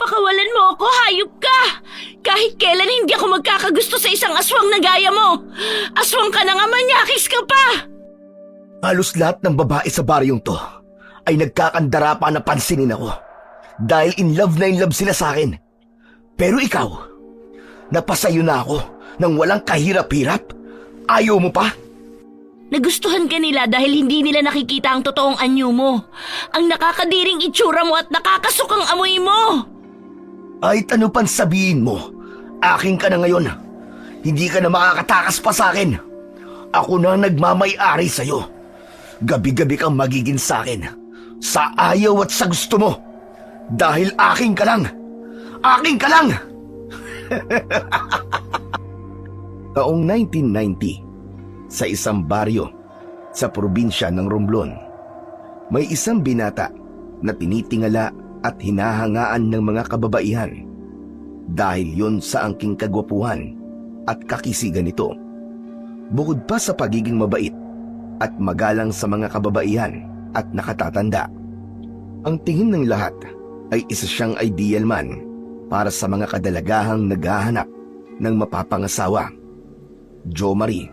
Pakawalan mo ako, hayop ka! Kahit kailan hindi ako magkakagusto sa isang aswang na gaya mo! Aswang ka na nga, manyakis ka pa! Halos lahat ng babae sa baryong to ay nagkakandara pa na pansinin ako dahil in love sila sa akin. Pero ikaw, napasayo na ako nang walang kahirap-hirap. Ayaw mo pa? Nagustuhan ka nila dahil hindi nila nakikita ang totoong anyo mo. Ang nakakadiring itsura mo at nakakasukang amoy mo. Ay ano pang sabihin mo, akin ka na ngayon. Hindi ka na makakatakas pa sa akin. Ako na nagmamay-ari sa'yo. Gabi-gabi kang magiging sa akin. Sa ayaw at sa gusto mo. Dahil akin ka lang. Akin ka lang! Taong 1990, sa isang baryo sa probinsya ng Romblon, may isang binata na tinitingala at hinahangaan ng mga kababaihan dahil yon sa angking kagwapuhan at kakisigan nito. Bukod pa sa pagiging mabait at magalang sa mga kababaihan at nakatatanda, ang tingin ng lahat ay isa siyang ideal man para sa mga kadalagahang naghahanap ng mapapangasawa. Jo Marie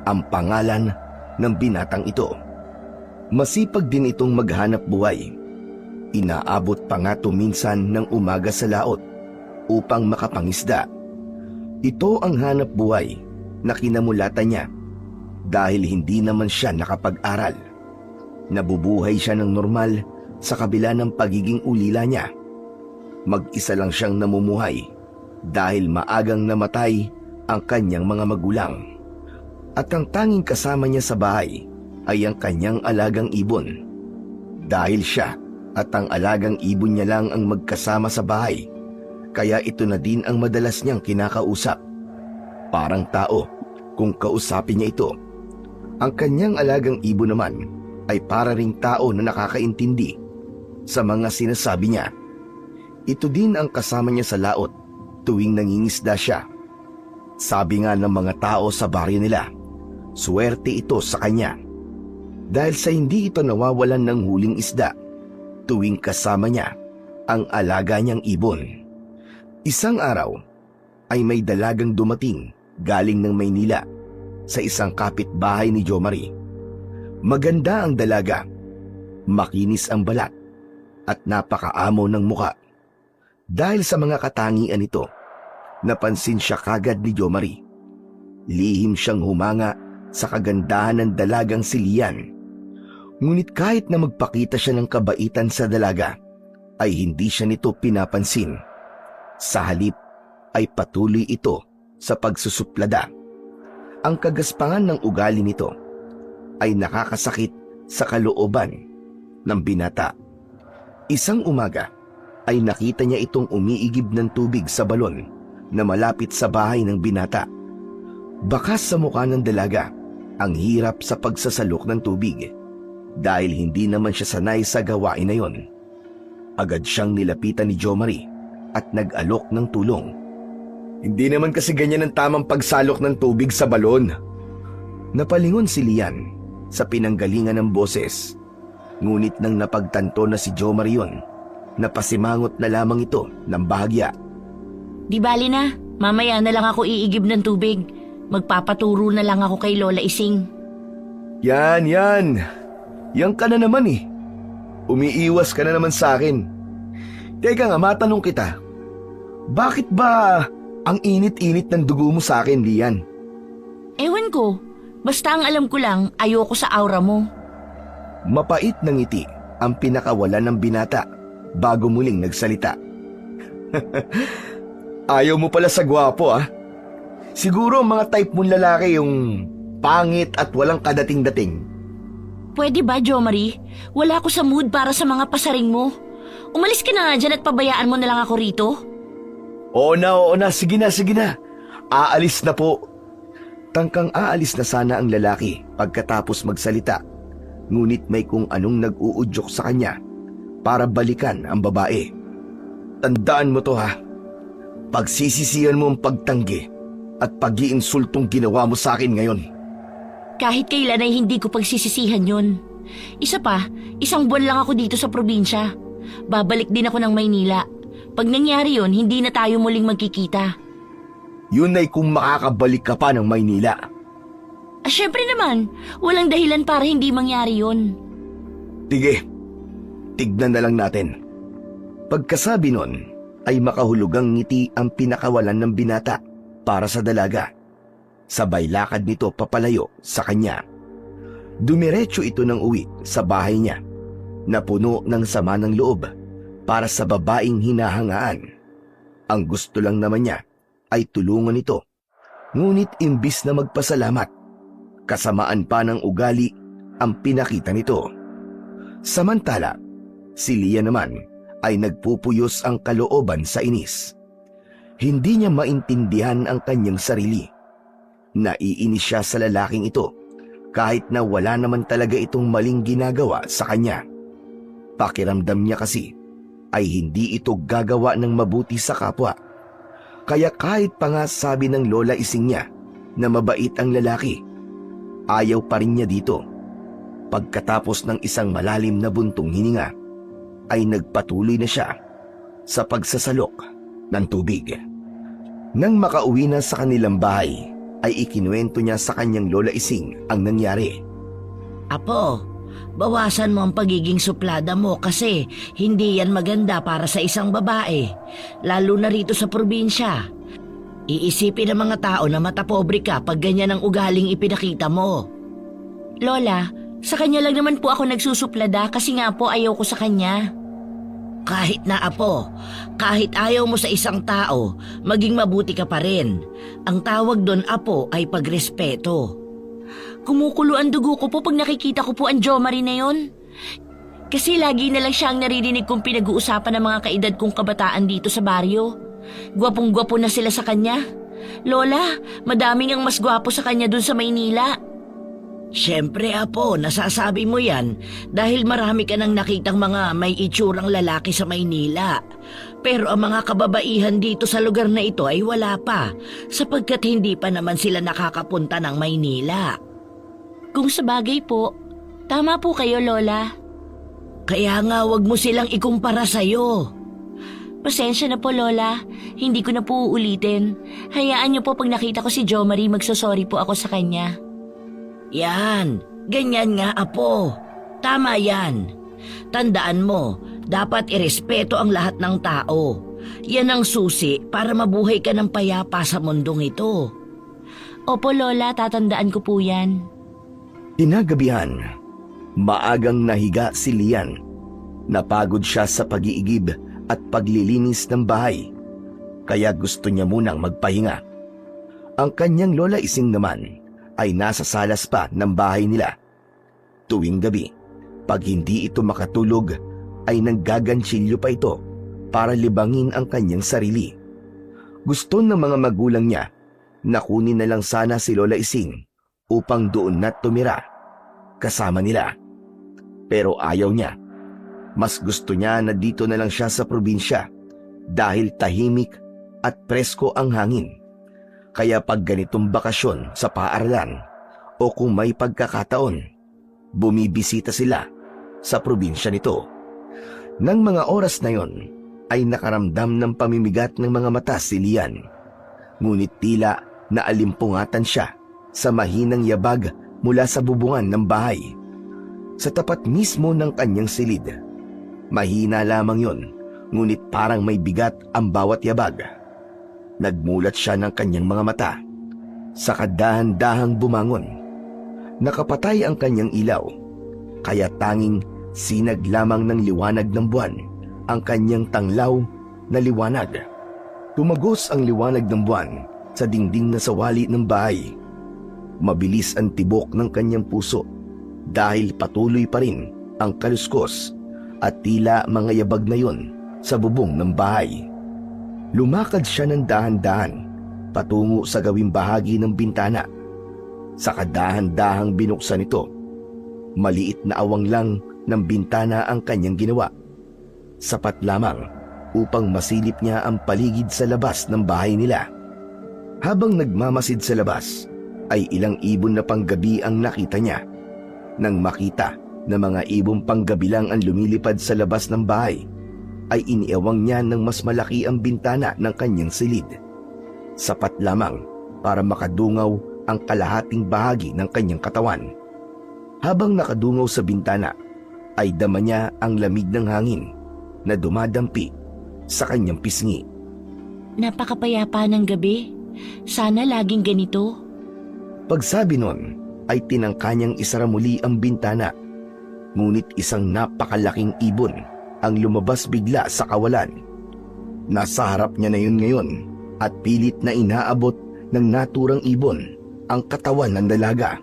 ang pangalan ng binatang ito. Masipag din itong maghanap buhay. Inaabot pa nga to minsan ng umaga sa laot upang makapangisda. Ito ang hanap buhay na kinamulatan niya dahil hindi naman siya nakapag-aral. Nabubuhay siya ng normal sa kabila ng pagiging ulila niya. Mag-isa lang siyang namumuhay dahil maagang namatay ang kanyang mga magulang. At ang tanging kasama niya sa bahay ay ang kanyang alagang ibon. Dahil siya at ang alagang ibon niya lang ang magkasama sa bahay, kaya ito na din ang madalas niyang kinakausap. Parang tao kung kausapin niya ito. Ang kanyang alagang ibon naman ay para ring tao na nakakaintindi sa mga sinasabi niya. Ito din ang kasama niya sa laot tuwing nangingisda siya. Sabi nga ng mga tao sa baryo nila, swerte ito sa kanya dahil sa hindi ito nawawalan ng huling isda tuwing kasama niya ang alaga niyang ibon. Isang araw ay may dalagang dumating galing ng Maynila sa isang kapitbahay ni Jo Marie. Maganda ang dalaga, makinis ang balat at napakaamo ng muka. Dahil sa mga katangian nito, napansin siya kagad ni Jo Marie. Lihim siyang humanga sa kagandahan ng dalagang si Lian. Ngunit kahit na magpakita siya ng kabaitan sa dalaga, ay hindi siya nito pinapansin. Sa halip ay patuloy ito sa pagsusuplada. Ang kagaspangan ng ugali nito ay nakakasakit sa kalooban ng binata. Isang umaga ay nakita niya itong umiigib ng tubig sa balon na malapit sa bahay ng binata. Bakas sa mukha ng dalaga ang hirap sa pagsasalok ng tubig dahil hindi naman siya sanay sa gawain na yon. Agad siyang nilapitan ni Jo Marie at nag-alok ng tulong. Hindi naman kasi ganyan ang tamang pagsalok ng tubig sa balon. Napalingon si Lian sa pinanggalingan ng boses. Ngunit nang napagtanto na si Jo Marie yon, napasimangot na lamang ito ng bahagya. Di bali na, mamaya na lang ako iigib ng tubig. Magpapaturo na lang ako kay Lola Ising. Yan. Yan ka na naman eh. Umiiwas ka na naman sa akin. Teka nga, matanong kita. Bakit ba ang init-init ng dugo mo sa akin, Lian? Ewan ko, basta ang alam ko lang, ayoko sa aura mo. Mapait na ngiti ang pinakawalan ng binata bago muling nagsalita. Ayaw mo pala sa gwapo ah. Siguro ang mga type mong lalaki yung pangit at walang kadating-dating. Pwede ba, Jo Marie? Wala ako sa mood para sa mga pasaring mo. Umalis ka na nga dyan at pabayaan mo na lang ako rito. Oo na, sige na. Aalis na po. Tangkang aalis na sana ang lalaki pagkatapos magsalita. Ngunit may kung anong nag-uudyok sa kanya para balikan ang babae. Tandaan mo to ha. Pagsisisihan mo ang pagtanggi at pag-iinsultong ginawa mo sa akin ngayon. Kahit kailan ay hindi ko pagsisisihan yun. Isa pa, 1 buwan lang ako dito sa probinsya. Babalik din ako ng Maynila. Pag nangyari yun, hindi na tayo muling magkikita. Yun ay kung makakabalik ka pa ng Maynila. Syempre naman, walang dahilan para hindi mangyari yun. Sige, tignan na lang natin. Pagkasabi nun, ay makahulugang ngiti ang pinakawalan ng binata para sa dalaga. Sabay lakad nito papalayo sa kanya. Dumiretso ito ng uwi sa bahay niya, na puno ng sama ng loob para sa babaeng hinahangaan. Ang gusto lang naman niya ay tulungan ito. Ngunit imbis na magpasalamat, kasamaan pa ng ugali ang pinakita nito. Samantala, si Lia naman ay nagpupuyos ang kalooban sa inis. Hindi niya maintindihan ang kanyang sarili. Naiinis siya sa lalaking ito kahit na wala naman talaga itong maling ginagawa sa kanya. Pakiramdam niya kasi ay hindi ito gagawa ng mabuti sa kapwa. Kaya kahit pa nga sabi ng lola ising niya na mabait ang lalaki, ayaw pa rin niya dito. Pagkatapos ng isang malalim na buntong hininga, ay nagpatuloy na siya sa pagsasalok ng tubig. Nang makauwi na sa kanilang bahay, ay ikinuwento niya sa kanyang lola ising ang nangyari. Apo, bawasan mo ang pagiging suplada mo kasi hindi yan maganda para sa isang babae, lalo na rito sa probinsya. Iisipin ng mga tao na matapobre ka pag ganyan ang ugaling ipinakita mo. Lola, sa kanya lang naman po ako nagsusuplada kasi nga po ayaw ko sa kanya. Kahit na apo, kahit ayaw mo sa isang tao, maging mabuti ka pa rin. Ang tawag doon apo ay pagrespeto. Kumukulo ang dugo ko po pag nakikita ko po ang Jo Marie na yun. Kasi lagi na lang siya ang naririnig kong pinag-uusapan ng mga kaedad kong kabataan dito sa baryo. Gwapong-gwapo na sila sa kanya. Lola, madaming ang mas gwapo sa kanya dun sa Maynila. Siyempre apo, nasasabi mo yan dahil marami ka nang nakitang mga may itsurang lalaki sa Maynila. Pero ang mga kababaihan dito sa lugar na ito ay wala pa sapagkat hindi pa naman sila nakakapunta ng Maynila. Kung sabagay po, tama po kayo Lola. Kaya nga wag mo silang ikumpara sa'yo. Pasensya na po Lola, hindi ko na po uulitin. Hayaan niyo po pag nakita ko si Jo Marie magsosorry po ako sa kanya. Yan, ganyan nga apo. Tama yan. Tandaan mo, dapat irespeto ang lahat ng tao. Yan ang susi para mabuhay ka ng payapa sa mundong ito. Opo Lola, tatandaan ko po yan. Kinagabihan, maagang nahiga si Lian. Napagod siya sa pag-iigib at paglilinis ng bahay, kaya gusto niya munang magpahinga. Ang kanyang lola ising naman ay nasa salas pa ng bahay nila. Tuwing gabi, pag hindi ito makatulog, ay nanggagansilyo pa ito para libangin ang kanyang sarili. Gusto ng mga magulang niya na kunin na lang sana si Lola Ising upang doon na tumira kasama nila. Pero ayaw niya. Mas gusto niya na dito na lang siya sa probinsya dahil tahimik at presko ang hangin. Kaya pag ganitong bakasyon sa paaralan o kung may pagkakataon, bumibisita sila sa probinsya nito. Nang mga oras na yon, ay nakaramdam ng pamimigat ng mga mata si Lian. Ngunit tila naalimpungatan siya sa mahinang yabag mula sa bubungan ng bahay. Sa tapat mismo ng kanyang silid, mahina lamang yon, ngunit parang may bigat ang bawat yabag. Nagmulat siya ng kanyang mga mata, saka dahan-dahang bumangon. Nakapatay ang kanyang ilaw, kaya tanging sinag lamang ng liwanag ng buwan ang kanyang tanglaw na liwanag. Tumagos ang liwanag ng buwan sa dingding na sawali ng bahay. Mabilis ang tibok ng kanyang puso dahil patuloy pa rin ang kaluskos at tila mga yabag na yon sa bubong ng bahay. Lumakad siya ng dahan-dahan patungo sa gawing bahagi ng bintana. Sa kadahan-dahang binuksan ito, maliit na awang lang ng bintana ang kanyang ginawa. Sapat lamang upang masilip niya ang paligid sa labas ng bahay nila. Habang nagmamasid sa labas, ay ilang ibon na panggabi ang nakita niya. Nang makita na mga ibong panggabi lang ang lumilipad sa labas ng bahay, ay iniewang niya ng mas malaki ang bintana ng kanyang silid. Sapat lamang para makadungaw ang kalahating bahagi ng kanyang katawan. Habang nakadungaw sa bintana, ay dama niya ang lamig ng hangin na dumadampi sa kanyang pisngi. Napakapayapa ng gabi. Sana laging ganito. Pagsabi nun, ay tinangka niyang isara muli ang bintana. Ngunit isang napakalaking ibon ang lumabas bigla sa kawalan. Nasa harap niya na yun ngayon at pilit na inaabot ng naturang ibon ang katawan ng dalaga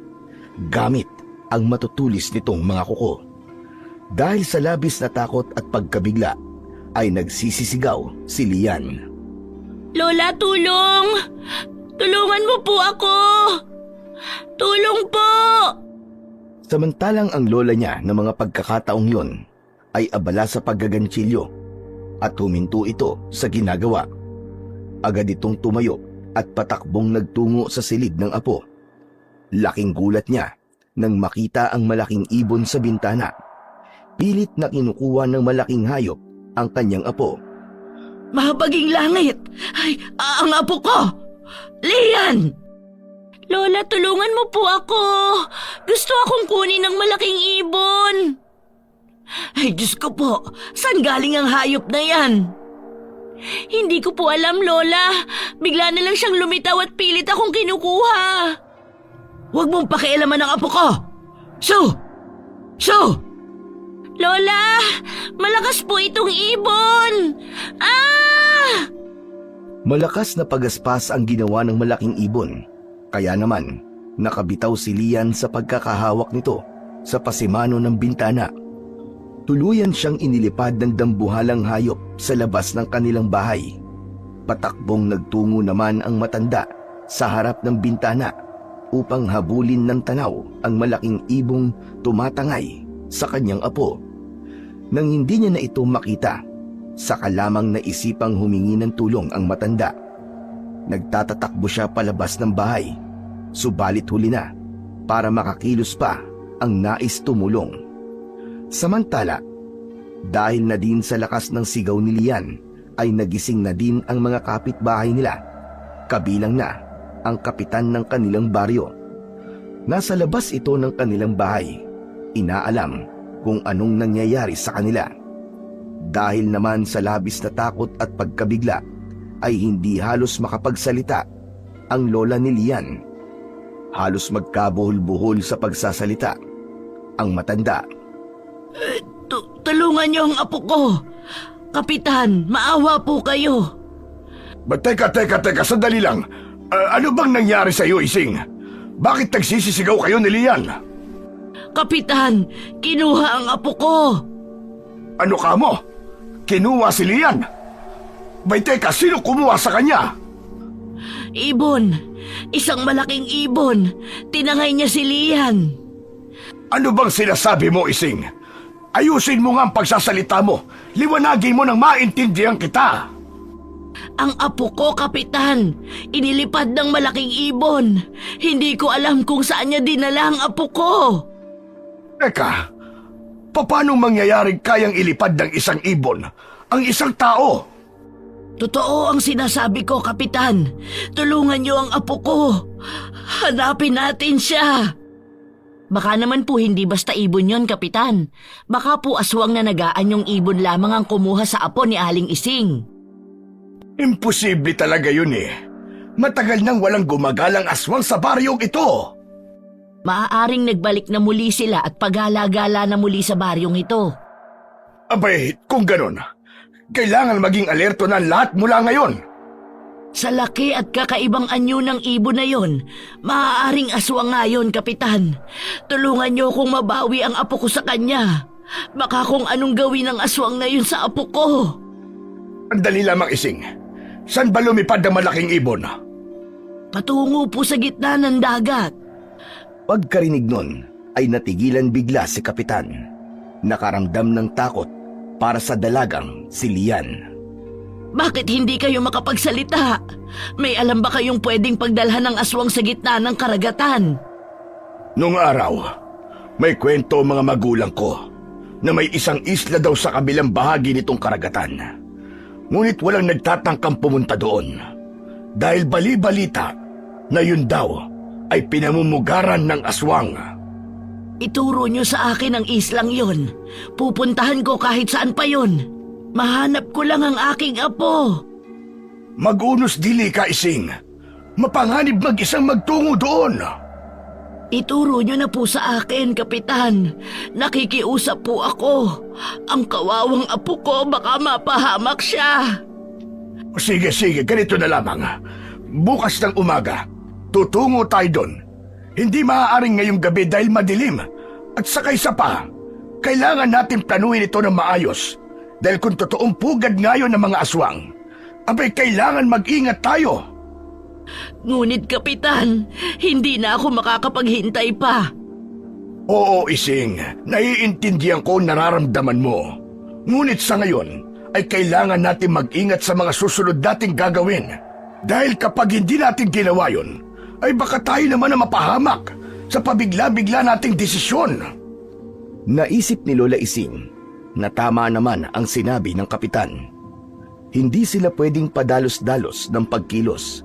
gamit ang matutulis nitong mga kuko. Dahil sa labis na takot at pagkabigla ay nagsisisigaw si Lian. Lola, tulong! Tulungan mo po ako! Tulong po! Samantalang ang lola niya ng mga pagkakataong yon ay abala sa paggaganchilyo at huminto ito sa ginagawa. Agad itong tumayo at patakbong nagtungo sa silid ng apo. Laking gulat niya nang makita ang malaking ibon sa bintana. Pilit na kinukuha ng malaking hayop ang kanyang apo. Mahabaging langit! Ay, ang apo ko! Lian! Lola, tulungan mo po ako! Gusto akong kunin ng malaking ibon! Ay, Diyos ko po! Saan galing ang hayop na yan? Hindi ko po alam, Lola. Bigla na lang siyang lumitaw at pilit akong kinukuha. Huwag mong pakialaman ang apo ko! Shoo! Shoo! Lola! Malakas po itong ibon! Ah! Malakas na pagaspas ang ginawa ng malaking ibon. Kaya naman, nakabitaw si Lian sa pagkakahawak nito sa pasimano ng bintana. Tuluyan siyang inilipad ng dambuhalang hayop sa labas ng kanilang bahay. Patakbong nagtungo naman ang matanda sa harap ng bintana upang habulin ng tanaw ang malaking ibong tumatangay sa kanyang apo. Nang hindi niya na ito makita, saka lamang naisipang humingi ng tulong ang matanda. Nagtatatakbo siya palabas ng bahay, subalit huli na para makakilos pa ang nais tumulong. Samantala, dahil na din sa lakas ng sigaw ni Lian, ay nagising na din ang mga kapitbahay nila, kabilang na ang kapitan ng kanilang baryo. Nasa labas ito ng kanilang bahay, inaalam kung anong nangyayari sa kanila. Dahil naman sa labis na takot at pagkabigla, ay hindi halos makapagsalita ang lola ni Lian. Halos magkabuhol-buhol sa pagsasalita ang matanda. Tulungan niyo ang apo ko. Kapitan, maawa po kayo. Teka, sandali lang. Ano bang nangyari sa iyo, Ising? Bakit nagsisisigaw kayo ni Lian? Kapitan, kinuha ang apo ko. Ano ka mo? Kinuha si Lian? Teka, sino kumuha sa kanya? Ibon. Isang malaking ibon. Tinangay niya si Lian. Ano bang sinasabi mo, Ising? Ayusin mo nga ang pagsasalita mo. Liwanagin mo nang maintindihan kita. Ang apo ko, Kapitan. Inilipad ng malaking ibon. Hindi ko alam kung saan niya dinala ang apo ko. Teka, paano mangyayaring kayang ilipad ng isang ibon ang isang tao? Totoo ang sinasabi ko, Kapitan. Tulungan niyo ang apo ko. Hanapin natin siya. Baka naman po hindi basta ibon yon, Kapitan. Baka po aswang na nagaan yung ibon lamang ang kumuha sa apo ni Aling Ising. Imposible talaga yun eh. Matagal nang walang gumagalang aswang sa baryong ito. Maaaring nagbalik na muli sila at pagala-gala na muli sa baryong ito. Abay, kung ganon, kailangan maging alerto na lahat mula ngayon. Sa laki at kakaibang anyo ng ibon na yon, maaaring aswang nga yun, Kapitan. Tulungan niyo kung mabawi ang apo ko sa kanya. Baka kung anong gawin ng aswang na yun sa apo ko. Andali lamang, Ising. Saan ba lumipad ang malaking ibon? Patungo po sa gitna ng dagat. Pagkarinig nun, ay natigilan bigla si Kapitan. Nakaramdam ng takot para sa dalagang si Lian. Bakit hindi kayo makapagsalita? May alam ba kayong pwedeng pagdalhan ng aswang sa gitna ng karagatan? Nung araw, may kwento ang mga magulang ko na may isang isla daw sa kabilang bahagi nitong karagatan. Ngunit walang nagtatangkang pumunta doon dahil bali-balita na yun daw ay pinamumugaran ng aswang. Ituro niyo sa akin ang islang yon. Pupuntahan ko kahit saan pa yon. Mahanap ko lang ang aking apo. Mag-unos dili ka, Ising. Mapanganib mag-isang magtungo doon. Ituro niyo na po sa akin, Kapitan. Nakikiusap po ako. Ang kawawang apo ko, baka mapahamak siya. Sige, ganito na lamang. Bukas ng umaga, tutungo tayo doon. Hindi maaaring ngayong gabi dahil madilim. At saka isa pa, kailangan natin planuhin ito ng maayos. Dahil kung totoong pugad ngayon ng mga aswang, abay kailangan mag-ingat tayo. Ngunit, Kapitan, hindi na ako makakapaghintay pa. Oo, Ising. Naiintindihan ko ang nararamdaman mo. Ngunit sa ngayon, ay kailangan natin mag-ingat sa mga susunod nating gagawin. Dahil kapag hindi natin ginawa yun, ay baka tayo naman na mapahamak sa pabigla-bigla nating desisyon. Naisip ni Lola Ising na tama naman ang sinabi ng kapitan. Hindi sila pwedeng padalos-dalos ng pagkilos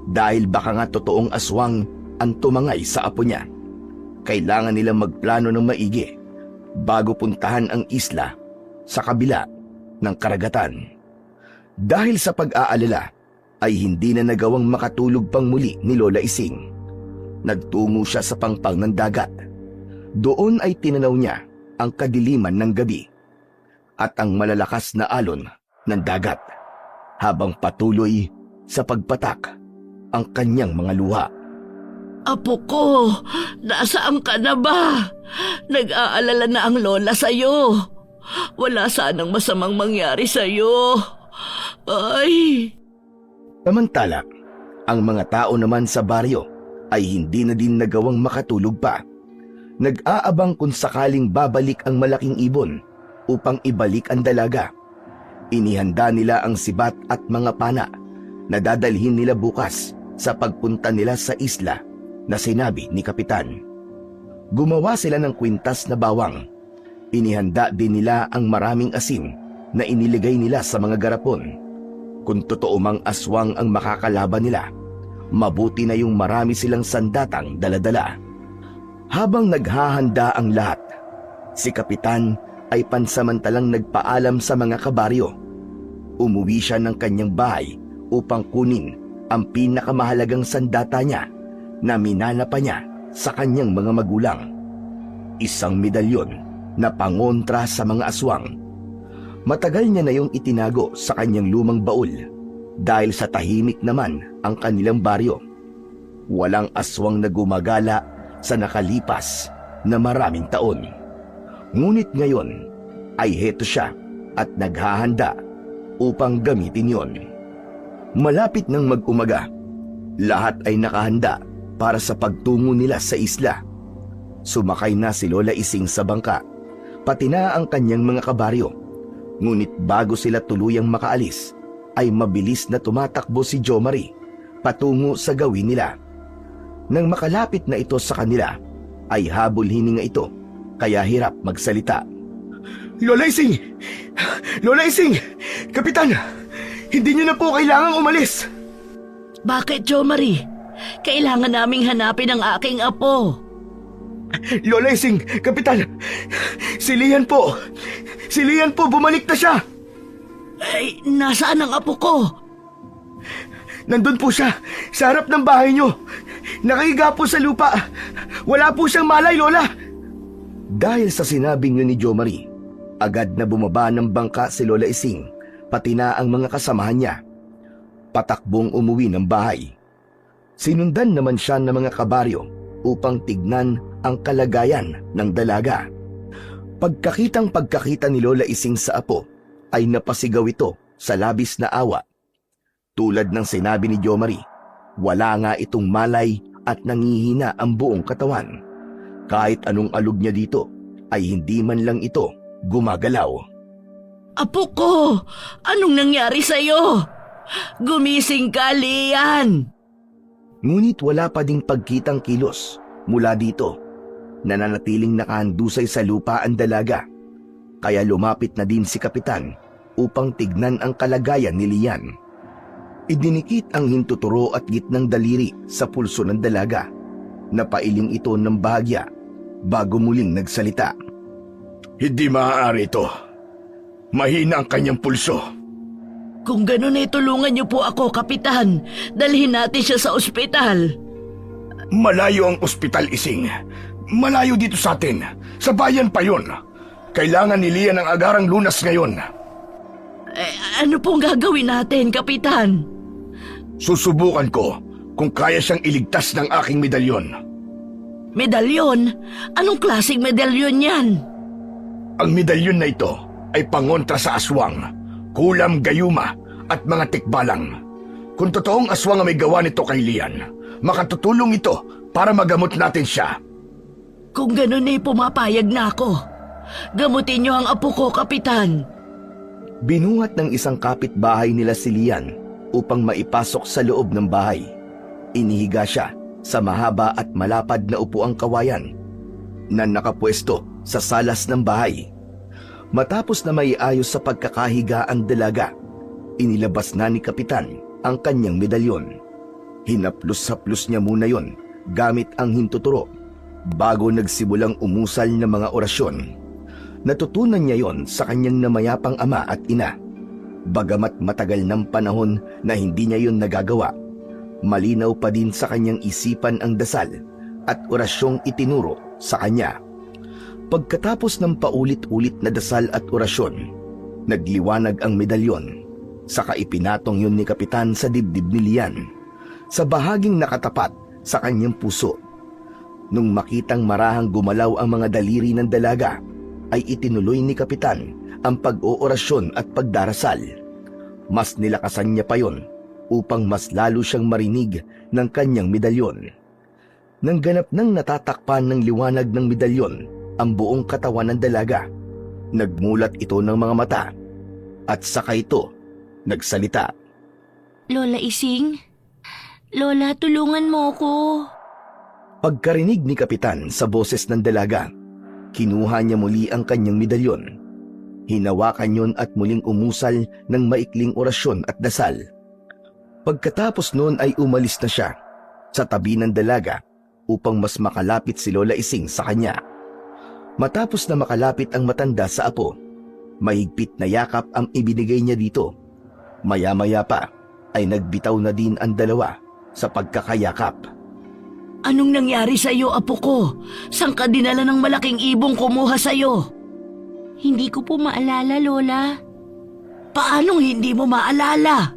dahil baka nga totoong aswang ang tumangay sa apo niya. Kailangan nilang magplano ng maigi bago puntahan ang isla sa kabila ng karagatan. Dahil sa pag-aalala ay hindi na nagawang makatulog pang muli ni Lola Ising. Nagtungo siya sa pangpang ng dagat. Doon ay tinanaw niya ang kadiliman ng gabi at ang malalakas na alon ng dagat habang patuloy sa pagpatak ang kanyang mga luha. Apo ko, nasaan ka na ba? Nag-aalala na ang lola sa'yo. Wala sanang masamang mangyari sa'yo. Ay! Samantala, ang mga tao naman sa baryo ay hindi na din nagawang makatulog pa. Nag-aabang kung sakaling babalik ang malaking ibon upang ibalik ang dalaga. Inihanda nila ang sibat at mga pana na dadalhin nila bukas sa pagpunta nila sa isla na sinabi ni Kapitan. Gumawa sila ng kwintas na bawang. Inihanda din nila ang maraming asin na iniligay nila sa mga garapon. Kung totoo mang aswang ang makakalaban nila, mabuti na yung marami silang sandatang daladala. Habang naghahanda ang lahat, si Kapitan ay pansamantalang nagpaalam sa mga kabaryo. Umuwi siya ng kanyang bahay upang kunin ang pinakamahalagang sandata niya na minana pa niya sa kanyang mga magulang. Isang medalyon na pangontra sa mga aswang. Matagal niya na yung itinago sa kanyang lumang baul dahil sa tahimik naman ang kanilang baryo. Walang aswang na gumagala sa nakalipas na maraming taon. Ngunit ngayon ay heto siya at naghahanda upang gamitin yon. Malapit nang mag-umaga, lahat ay nakahanda para sa pagtungo nila sa isla. Sumakay na si Lola Ising sa bangka, pati na ang kanyang mga kabaryo. Ngunit bago sila tuluyang makaalis, ay mabilis na tumatakbo si Jomari patungo sa gawin nila. Nang makalapit na ito sa kanila, ay habol hininga ito, kaya hirap magsalita. Lola Ising! Lola Ising! Kapitan! Hindi niyo na po kailangang umalis! Bakit, Jomari? Kailangan naming hanapin ang aking apo. Lola Ising! Kapitan! Si Lian po! Si Lian po! Bumalik na siya! Ay, nasaan ang apo ko? Nandun po siya! Sa harap ng bahay niyo! Nakahiga po sa lupa! Wala po siyang malay, Lola! Dahil sa sinabing yun ni Jomari, agad na bumaba ng bangka si Lola Ising, pati na ang mga kasamahan niya. Patakbong umuwi ng bahay. Sinundan naman siya ng mga kabaryo upang tignan ang kalagayan ng dalaga. Pagkakita ni Lola Ising sa apo, ay napasigaw ito sa labis na awa. Tulad ng sinabi ni Jomari, wala nga itong malay at nangihina ang buong katawan. Kahit anong alog niya dito, ay hindi man lang ito gumagalaw. Apo ko! Anong nangyari sa'yo? Gumising ka, Lian! Ngunit wala pa ding pagkitang kilos mula dito. Nananatiling nakahandusay sa lupa ang dalaga. kaya lumapit na din si Kapitan upang tignan ang kalagayan ni Lian. Idinikit ang hintuturo at gitnang daliri sa pulso ng dalaga. Napailing ito ng bahagya bago muling nagsalita. Hindi maaari ito. Mahina ang kanyang pulso. Kung ganun ay tulungan niyo po ako, Kapitan. Dalhin natin siya sa ospital. Malayo ang ospital, Ising. Malayo dito sa atin. Sa bayan pa yun. Kailangan ni Lian ng agarang lunas ngayon. Ano pong gagawin natin, Kapitan? Susubukan ko kung kaya siyang iligtas ng aking medalyon. Medalyon? Anong klaseng medalyon yan? Ang medalyon na ito ay pangontra sa aswang, kulam gayuma at mga tikbalang. Kung totoong aswang ang may gawa nito kay Lian, makatutulong ito para magamot natin siya. Kung ganun ay pumapayag na ako. Gamutin niyo ang apo ko, Kapitan. Binuhat ng isang kapitbahay nila si Lian upang maipasok sa loob ng bahay. Inihiga siya sa mahaba at malapad na upuang kawayan na nakapwesto sa salas ng bahay. Matapos na maiayos sa pagkakahiga ang dalaga, inilabas na ni Kapitan ang kanyang medalyon. Hinaplos-haplos niya muna yon gamit ang hintuturo bago nagsimulang umusal ng mga orasyon. Natutunan niya yon sa kanyang namayapang ama at ina. Bagamat matagal ng panahon na hindi niya yon nagagawa, malinaw pa din sa kanyang isipan ang dasal at orasyong itinuro sa kanya. Pagkatapos ng paulit-ulit na dasal at orasyon, nagliwanag ang medalyon. Saka ipinatong yun ni Kapitan sa dibdib ni Lian, sa bahaging nakatapat sa kanyang puso. Nung makitang marahang gumalaw ang mga daliri ng dalaga, ay itinuloy ni Kapitan ang pag-oorasyon at pagdarasal. Mas nilakasan niya pa yon upang mas lalo siyang marinig ng kanyang medalyon. Nang ganap nang natatakpan ng liwanag ng medalyon ang buong katawan ng dalaga, nagmulat ito ng mga mata at saka ito nagsalita. Lola Ising? Lola, tulungan mo ko. Pagkarinig ni Kapitan sa boses ng dalaga, kinuha niya muli ang kanyang medalyon. Hinawakan yon at muling umusal ng maikling orasyon at dasal. Pagkatapos noon ay umalis na siya sa tabi ng dalaga upang mas makalapit si Lola Ising sa kanya. Matapos na makalapit ang matanda sa apo, mahigpit na yakap ang ibinigay niya dito. Maya-maya pa ay nagbitaw na din ang dalawa sa pagkakayakap. Anong nangyari sa iyo, apo ko? Saan ka dinala ng malaking ibong kumuha sa iyo? Hindi ko po maalala, Lola. Paanong hindi mo maalala?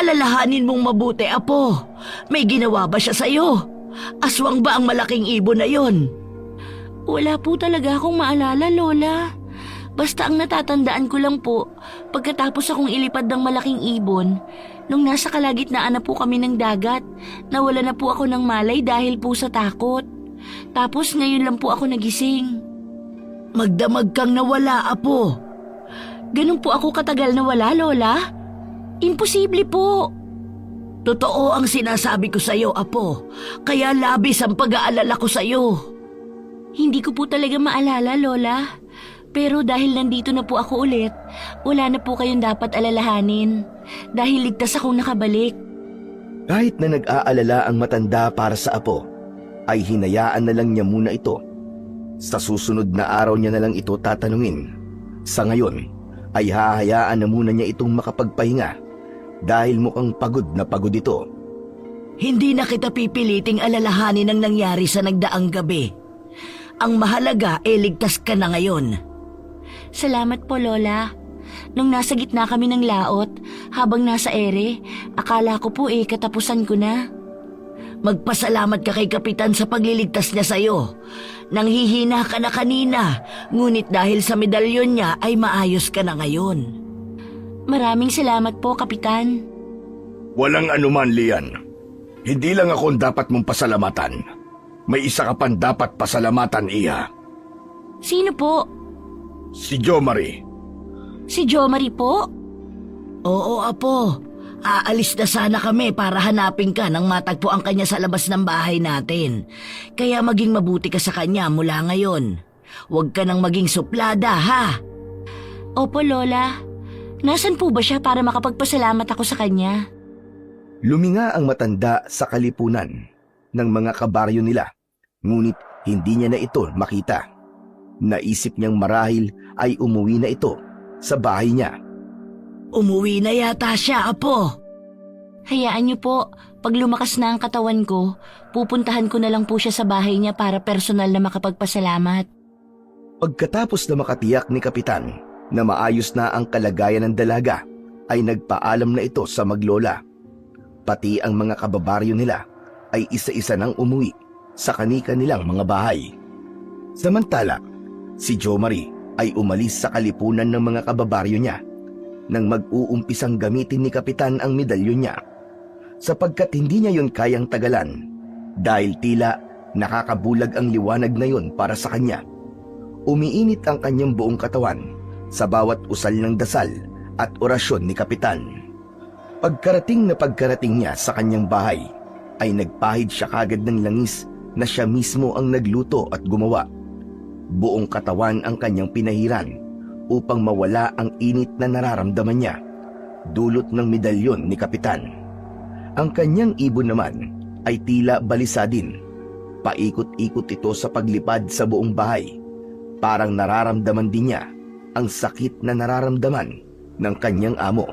Alalahanin mong mabuti, apo. May ginawa ba siya sa iyo? Aswang ba ang malaking ibon na yon? Wala po talaga akong maalala, Lola. Basta ang natatandaan ko lang po, pagkatapos akong ilipad ng malaking ibon, nung nasa kalagitnaan na po kami ng dagat, nawala na po ako ng malay dahil po sa takot. Tapos ngayon lang po ako nagising. Magdamag kang nawala, apo. Ganun po ako katagal nawala, Lola? Imposible po. Totoo ang sinasabi ko sa iyo, apo. Kaya labis ang pag-aalala ko sa iyo. Hindi ko po talaga maalala, Lola. Pero dahil nandito na po ako ulit, wala na po kayong dapat alalahanin. Dahil ligtas akong nakabalik. Kahit na nag-aalala ang matanda para sa apo, ay hinayaan na lang niya muna ito. Sa susunod na araw niya na lang ito tatanungin. Sa ngayon, ay hahayaan na muna niya itong makapagpahinga dahil mukhang pagod na pagod ito. Hindi na kita pipiliting alalahanin ang nangyari sa nagdaang gabi. Ang mahalaga ay ligtas ka na ngayon. Salamat po, Lola. Nung nasa gitna kami ng laot, habang nasa ere, akala ko po katapusan ko na. Magpasalamat ka kay Kapitan sa pagliligtas niya sa'yo. Nanghihina ka na kanina, ngunit dahil sa medalyon niya ay maayos ka na ngayon. Maraming salamat po, Kapitan. Walang anuman, Lian. Hindi lang ako ang dapat mong pasalamatan. May isa ka pang dapat pasalamatan, Iha. Sino po? Si Jomari. Si Jomari po? Oo, apo. Aalis na sana kami para hanapin ka nang matagpuan kanya sa labas ng bahay natin. Kaya maging mabuti ka sa kanya mula ngayon. Huwag ka nang maging suplada, ha? Opo, Lola. Nasaan po ba siya para makapagpasalamat ako sa kanya? Luminga ang matanda sa kalipunan ng mga kabaryo nila, ngunit hindi niya na ito makita. Naisip niyang marahil ay umuwi na ito sa bahay niya. Umuwi na yata siya, Apo. Hayaan niyo po, pag lumakas na ang katawan ko, pupuntahan ko na lang po siya sa bahay niya para personal na makapagpasalamat. Pagkatapos na makatiyak ni Kapitan na maayos na ang kalagayan ng dalaga, ay nagpaalam na ito sa maglola. Pati ang mga kababaryo nila ay isa-isa nang umuwi sa kani-kanilang mga bahay. Samantala, si Jomari ay umalis sa kalipunan ng mga kababaryo niya nang mag-uumpisang gamitin ni Kapitan ang medalyon niya, sapagkat hindi niya yon kayang tagalan dahil tila nakakabulag ang liwanag na yon para sa kanya. Umiinit ang kanyang buong katawan sa bawat usal ng dasal at orasyon ni Kapitan. Pagkarating niya sa kanyang bahay, ay nagpahid siya kagad ng langis na siya mismo ang nagluto at gumawa. Buong katawan ang kanyang pinahiran upang mawala ang init na nararamdaman niya, dulot ng medalyon ni Kapitan. Ang kanyang ibon naman ay tila balisa din. Paikot-ikot ito sa paglipad sa buong bahay. Parang nararamdaman din niya ang sakit na nararamdaman ng kanyang amo.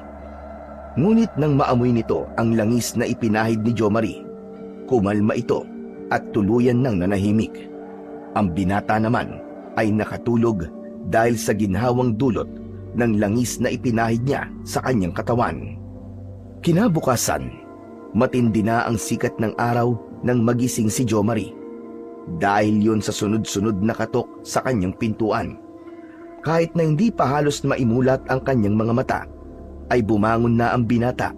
Ngunit nang maamoy nito ang langis na ipinahid ni Jomari, kumalma ito at tuluyan nang nanahimik. Ang binata naman ay nakatulog dahil sa ginhawang dulot ng langis na ipinahid niya sa kanyang katawan. Kinabukasan, matindi na ang sikat ng araw nang magising si Jomari. Dahil yun sa sunod-sunod na katok sa kanyang pintuan. Kahit na hindi pa halos maimulat ang kanyang mga mata, ay bumangon na ang binata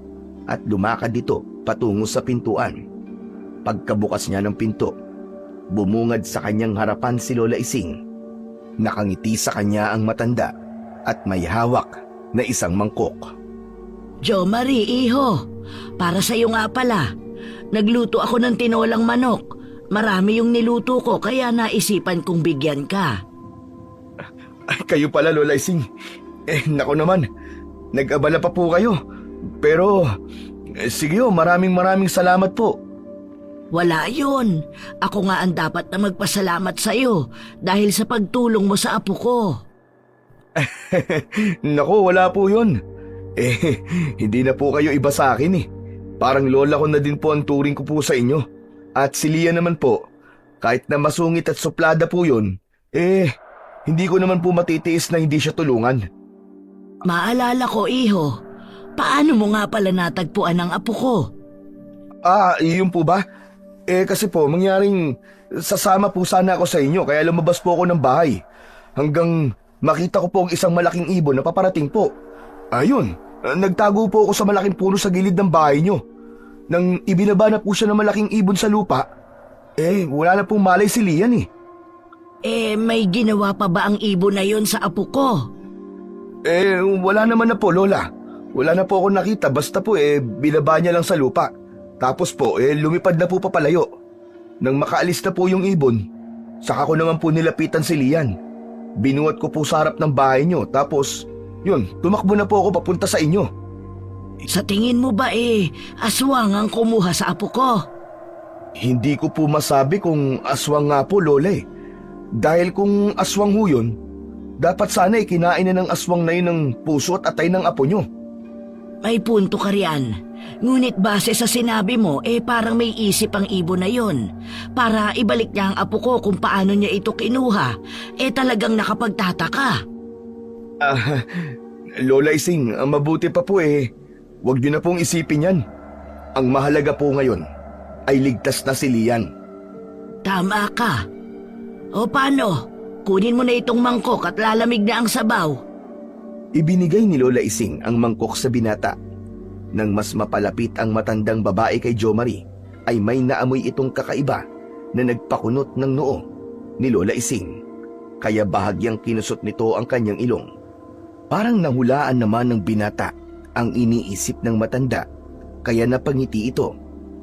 at lumakad dito patungo sa pintuan. Pagkabukas niya ng pinto, bumungad sa kanyang harapan si Lola Ising. Nakangiti sa kanya ang matanda at may hawak na isang mangkok. Jomari, iho. Para sa'yo nga pala. Nagluto ako ng tinolang manok. Marami yung niluto ko kaya naisipan kong bigyan ka. Ay, kayo pala, Lola Ising. Nako naman, nag-abala pa po kayo. Pero, sige maraming salamat po. Wala yun. Ako nga ang dapat na magpasalamat sa'yo dahil sa pagtulong mo sa apo ko. Nako, wala po yun. Hindi na po kayo iba sa akin . Parang lola ko na din po ang turing ko po sa inyo. At si Lia naman po, kahit na masungit at suplada po yun, hindi ko naman po matitiis na hindi siya tulungan. Maalala ko, iho. Paano mo nga pala natagpuan ang apo ko? Iyon po ba? Kasi po, mangyaring sasama po sana ako sa inyo kaya lumabas po ako ng bahay. Hanggang makita ko po ang isang malaking ibon na paparating po. Ayun, nagtago po ako sa malaking puno sa gilid ng bahay nyo. Nang ibinaba na po siya ng malaking ibon sa lupa, wala na pong malay si Lian . May ginawa pa ba ang ibon na yon sa apo ko? Wala naman na po, Lola. Wala na po ako nakita, basta po binaba niya lang sa lupa. Tapos po, lumipad na po papalayo. Nang makaalis na po yung ibon, saka ko naman po nilapitan si Lian. Binuhat ko po sa harap ng bahay nyo, tapos, yun, tumakbo na po ako papunta sa inyo. Sa tingin mo ba aswang ang kumuha sa apo ko? Hindi ko po masabi kung aswang nga po, Lola . Dahil kung aswang ho yun, dapat sana kinain na ng aswang na yun ng puso at atay ng apo nyo. May punto ka riyan. Ngunit base sa sinabi mo, parang may isip ang ibon na yon. Para ibalik niya ang apo ko kung paano niya ito kinuha, talagang nakapagtataka. Lola Ising, ang mabuti pa po huwag niyo na pong isipin yan. Ang mahalaga po ngayon ay ligtas na si Lian. Tama ka. O paano? Kunin mo na itong mangkok at lalamig na ang sabaw. Ibinigay ni Lola Ising ang mangkok sa binata. Nang mas mapalapit ang matandang babae kay Jomari, ay may naamoy itong kakaiba na nagpakunot ng noo ni Lola Ising. Kaya bahagyang kinusot nito ang kanyang ilong. Parang nahulaan naman ng binata ang iniisip ng matanda, kaya napangiti ito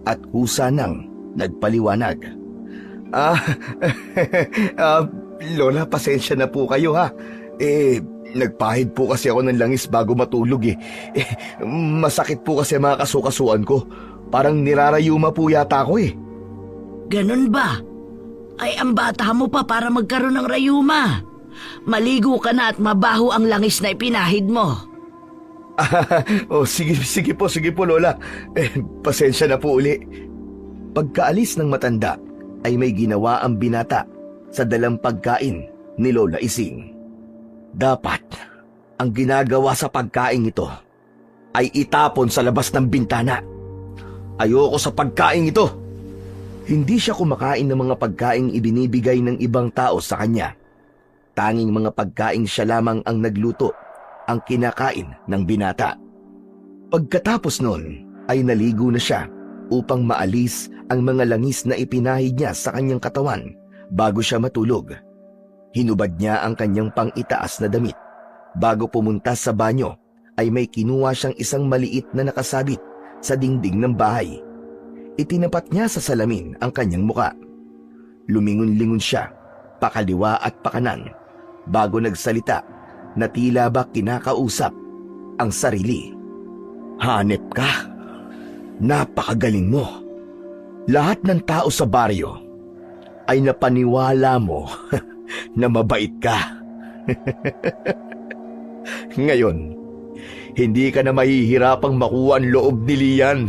at husa nang nagpaliwanag. Lola, pasensya na po kayo ha. Nagpahid po kasi ako ng langis bago matulog eh. Masakit po kasi mga kasukasuan ko. Parang nirarayuma po yata ako eh. Ganun ba? Ay, ang bata mo pa para magkaroon ng rayuma. Maligo ka na at mabaho ang langis na ipinahid mo. Sige po Lola. Pasensya na po uli. Pagkaalis ng matanda ay may ginawa ang binata sa dalang pagkain ni Lola Ising. Dapat ang ginagawa sa pagkain ito ay itapon sa labas ng bintana. Ayoko sa pagkain ito. Hindi siya kumakain ng mga pagkaing ibinibigay ng ibang tao sa kanya. Tanging mga pagkain siya lamang ang nagluto ang kinakain ng binata. Pagkatapos nun ay naligo na siya upang maalis ang mga langis na ipinahid niya sa kanyang katawan bago siya matulog. Hinubad niya ang kanyang pang-itaas na damit. Bago pumunta sa banyo ay may kinuha siyang isang maliit na nakasabit sa dingding ng bahay. Itinapat niya sa salamin ang kanyang muka. Lumingon-lingon siya, pakaliwa at pakanan, bago nagsalita na tila ba kinakausap ang sarili. Hanep ka. Napakagaling mo. Lahat ng tao sa baryo ay napaniwala mo na mabait ka. Ngayon, hindi ka na mahihirapang makuha ang loob ni Lian.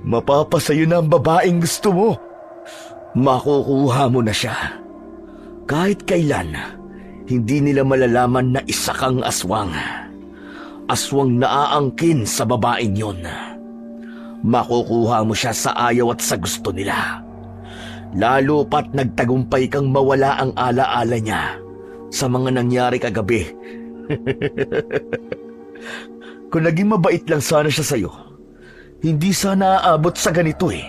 Mapapasayo na ang babaeng gusto mo. Makukuha mo na siya. Kahit kailan, hindi nila malalaman na isa kang aswang. Aswang naaangkin sa babaeng yon. Makukuha mo siya sa ayaw at sa gusto nila. Lalo pat nagtagumpay kang mawala ang alaala niya sa mga nangyari kagabi. Kung naging mabait lang sana siya sa'yo, hindi sana aabot sa ganito eh.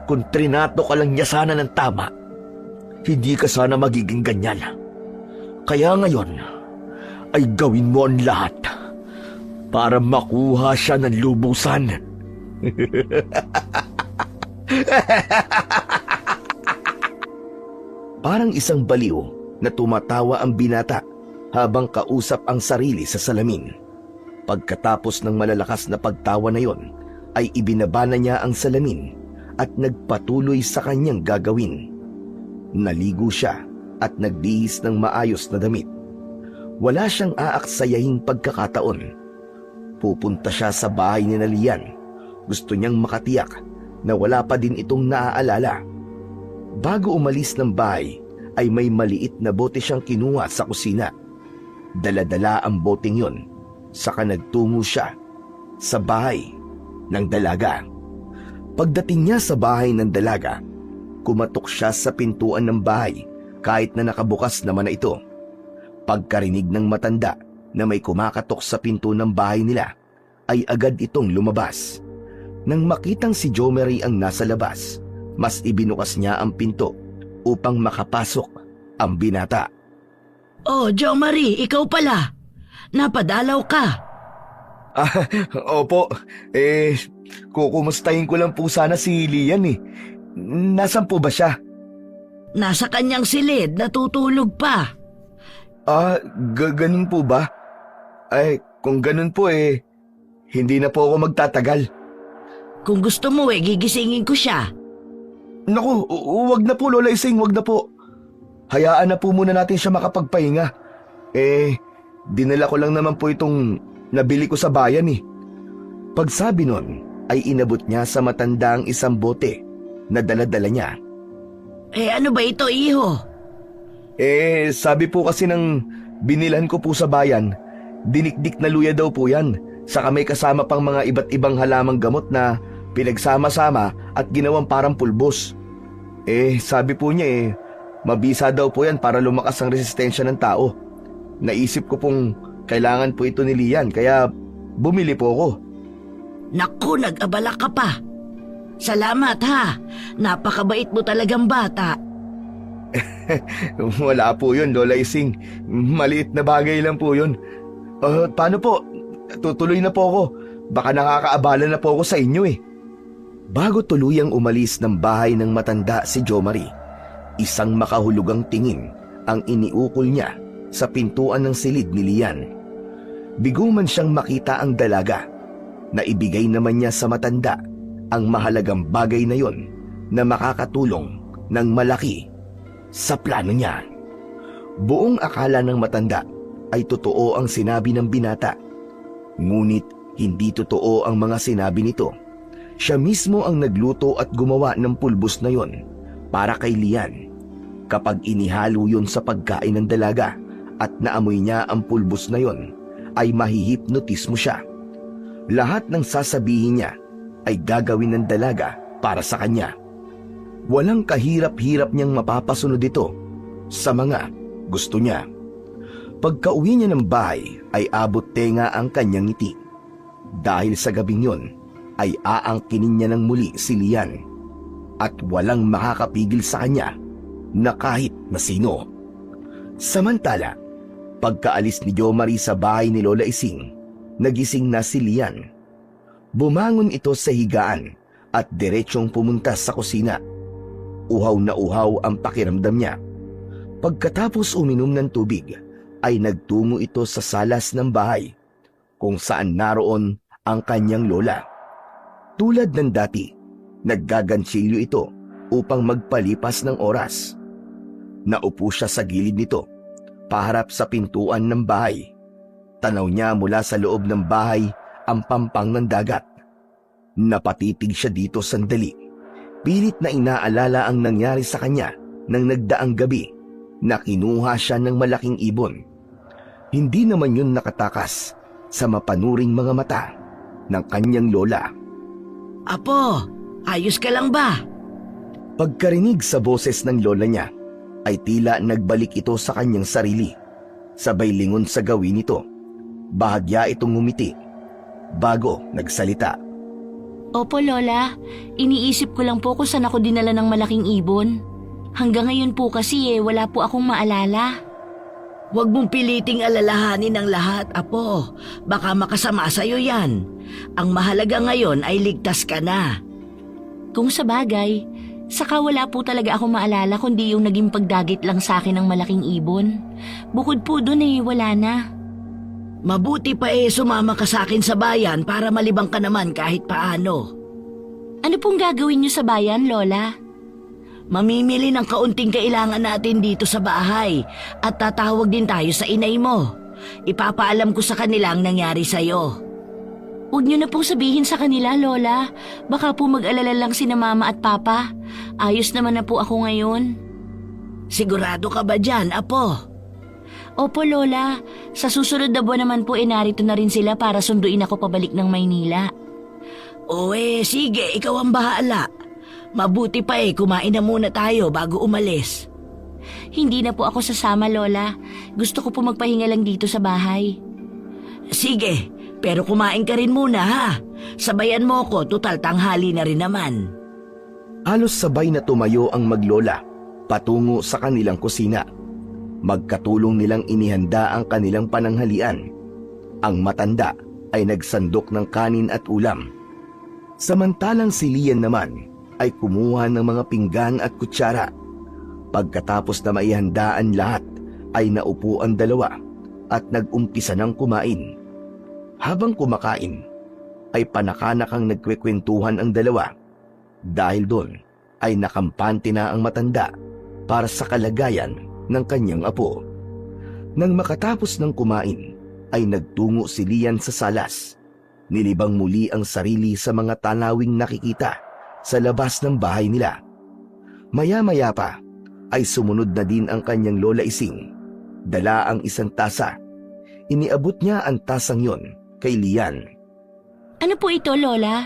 Kung trinato ka lang niya sana ng tama, hindi ka sana magiging ganyan. Kaya ngayon, ay gawin mo ang lahat para makuha siya ng lubusan. Parang isang baliw na tumatawa ang binata habang kausap ang sarili sa salamin. Pagkatapos ng malalakas na pagtawa na yon, ay ibinaba na niya ang salamin at nagpatuloy sa kanyang gagawin. Naligo siya at nagbihis ng maayos na damit. Wala siyang aaksayahing pagkakataon. Pupunta siya sa bahay ni Lian. Gusto niyang makatiyak na wala pa din itong naaalala. Bago umalis ng bahay, ay may maliit na bote siyang kinuha sa kusina. Dala-dala ang boteng yon, saka nagtungo siya sa bahay ng dalaga. Pagdating niya sa bahay ng dalaga, kumatok siya sa pintuan ng bahay kahit na nakabukas naman na ito. Pagkarinig ng matanda na may kumakatok sa pinto ng bahay nila, ay agad itong lumabas. Nang makitang si Jomari ang nasa labas, mas ibinukas niya ang pinto upang makapasok ang binata. Oh, Jomari, ikaw pala. Napadalaw ka. Opo. Kukumustahin ko lang po sana si Lian eh. Nasaan po ba siya? Nasa kanyang silid, natutulog pa. Ganun po ba? Ay, kung ganun po hindi na po ako magtatagal. Kung gusto mo gigisingin ko siya. Naku, wag na po Lola Ising, wag na po. Hayaan na po muna natin siya makapagpahinga. Dinala ko lang naman po itong nabili ko sa bayan eh. Pagsabi nun, ay inabot niya sa matanda ang isang bote na dala-dala niya. Ano ba ito, iho? Sabi po kasi ng binilhan ko po sa bayan, dinikdik na luya daw po yan. Saka may kasama pang mga iba't ibang halamang gamot na pinagsama-sama at ginawang parang pulbos. Sabi po niya mabisa daw po yan para lumakas ang resistensya ng tao. Naisip ko pong kailangan po ito ni Lian, kaya bumili po ako. Naku, nag-abala ka pa. Salamat ha. Napakabait mo talagang bata. Wala po yun, Lola Ising. Maliit na bagay lang po yun. Paano po? Tutuloy na po ako. Baka nakakaabala na po ako sa inyo eh. Bago tuluyang umalis ng bahay ng matanda si Jomari, isang makahulugang tingin ang iniukol niya sa pintuan ng silid ni Lian. Bigo man siyang makita ang dalaga, na ibigay naman niya sa matanda ang mahalagang bagay na yon na makakatulong ng malaki sa plano niya. Buong akala ng matanda ay totoo ang sinabi ng binata. Ngunit hindi totoo ang mga sinabi nito. Siya mismo ang nagluto at gumawa ng pulbos na yon para kay Lian. Kapag inihalo yon sa pagkain ng dalaga at naamoy niya ang pulbos na yon, ay mahihipnotismo siya. Lahat ng sasabihin niya ay gagawin ng dalaga para sa kanya. Walang kahirap-hirap niyang mapapasunod ito sa mga gusto niya. Pagka-uwi niya ng bahay ay abot tenga ang kanyang ngiti. Dahil sa gabing yon ay aangkinin niya ng muli si Lian at walang makakapigil sa kanya na kahit na sino. Samantala, pagkaalis ni Jomari sa bahay ni Lola Ising, nagising na si Lian. Bumangon ito sa higaan at diretsyong pumunta sa kusina. Uhaw na uhaw ang pakiramdam niya. Pagkatapos uminom ng tubig, ay nagtungo ito sa salas ng bahay, kung saan naroon ang kanyang lola. Tulad ng dati, naggagansilyo ito upang magpalipas ng oras. Naupo siya sa gilid nito, paharap sa pintuan ng bahay. Tanaw niya mula sa loob ng bahay ang pampang ng dagat. Napatitig siya dito sandali. Pilit na inaalala ang nangyari sa kanya nang nagdaang gabi na kinuha siya ng malaking ibon. Hindi naman yun nakatakas sa mapanuring mga mata ng kanyang lola. Apo, ayos ka lang ba? Pagkarinig sa boses ng lola niya, ay tila nagbalik ito sa kanyang sarili. Sabay lingon sa gawin nito. Bahagya itong ngumiti bago nagsalita. Opo, Lola. Iniisip ko lang po kung saan ako dinala ng malaking ibon. Hanggang ngayon po kasi wala po akong maalala. Huwag mong piliting alalahanin ang lahat, Apo. Baka makasama sa'yo yan. Ang mahalaga ngayon ay ligtas ka na. Kung sa bagay, saka wala po talaga akong maalala kundi yung naging pagdagit lang sa akin ng malaking ibon. Bukod po dun wala na. Mabuti pa sumama ka sa akin sa bayan para malibang ka naman kahit paano. Ano pong gagawin niyo sa bayan, Lola? Mamimili ng kaunting kailangan natin dito sa bahay at tatawag din tayo sa inay mo. Ipapaalam ko sa kanila ang nangyari sa'yo. Huwag niyo na pong sabihin sa kanila, Lola. Baka po mag-alala lang sina Mama at Papa. Ayos naman na po ako ngayon. Sigurado ka ba dyan, Apo? Opo, Lola. Sa susunod na buwan naman po narito na rin sila para sunduin ako pabalik ng Maynila. O sige, ikaw ang bahala. Mabuti pa kumain na muna tayo bago umalis. Hindi na po ako sasama, Lola. Gusto ko po magpahinga lang dito sa bahay. Sige, pero kumain ka rin muna ha. Sabayan mo ko, tutal tanghali na rin naman. Halos sabay na tumayo ang maglola patungo sa kanilang kusina. Magkatulong nilang inihanda ang kanilang pananghalian. Ang matanda ay nagsandok ng kanin at ulam. Samantalang si Lian naman ay kumuha ng mga pinggan at kutsara. Pagkatapos na maihandaan lahat, ay naupo ang dalawa at nag-umpisa ng kumain. Habang kumakain, ay panakanakang nagkwekwentuhan ang dalawa. Dahil doon, ay nakampante na ang matanda para sa kalagayan ng kanyang apo. Nang makatapos ng kumain, ay nagtungo si Lian sa salas. Nilibang muli ang sarili sa mga tanawing nakikita sa labas ng bahay nila. Maya-maya pa ay sumunod na din ang kanyang Lola Ising. Dala ang isang tasa. Iniabot niya ang tasang yon kay Lian. Ano po ito, Lola?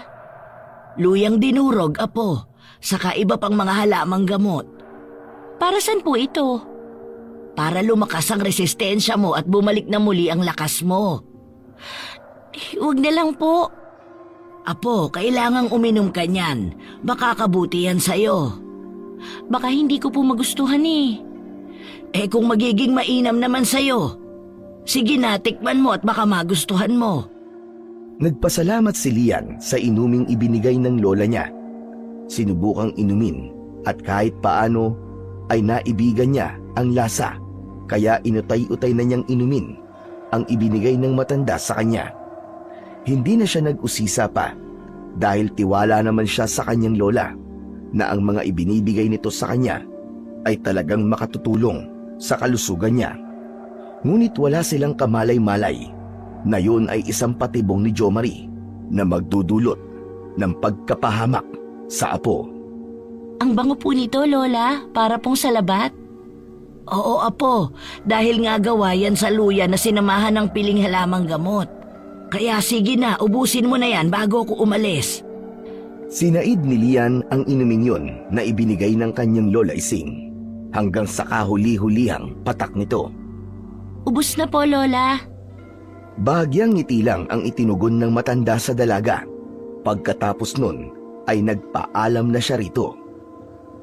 Luyang dinurog, Apo. Saka iba pang mga halamang gamot. Para saan po ito? Para lumakas ang resistensya mo at bumalik na muli ang lakas mo. Huwag na lang po. Apo, kailangang uminom ka niyan. Baka kabuti yan sa'yo. Baka hindi ko po magustuhan kung magiging mainam naman sa'yo, sige na, tikman mo at baka magustuhan mo. Nagpasalamat si Lian sa inuming ibinigay ng lola niya. Sinubukang inumin at kahit paano ay naibigan niya ang lasa kaya inutay-utay na niyang inumin ang ibinigay ng matanda sa kanya. Hindi na siya nag-usisa pa dahil tiwala naman siya sa kanyang lola na ang mga ibinibigay nito sa kanya ay talagang makatutulong sa kalusugan niya. Ngunit wala silang kamalay-malay na yun ay isang patibong ni Jo Marie na magdudulot ng pagkapahamak sa apo. Ang bango po nito, Lola, para pong salabat. Oo, apo, dahil nga gawa yan sa luya na sinamahan ng piling halamang gamot. Kaya sige na, ubusin mo na yan bago ako umalis. Sinaid ni Lian ang inuming yun na ibinigay ng kanyang lola Ising hanggang sa kahuli-hulihang patak nito. Ubus na po, Lola. Bahagyang ngiti lang ang itinugon ng matanda sa dalaga. Pagkatapos nun ay nagpaalam na siya rito.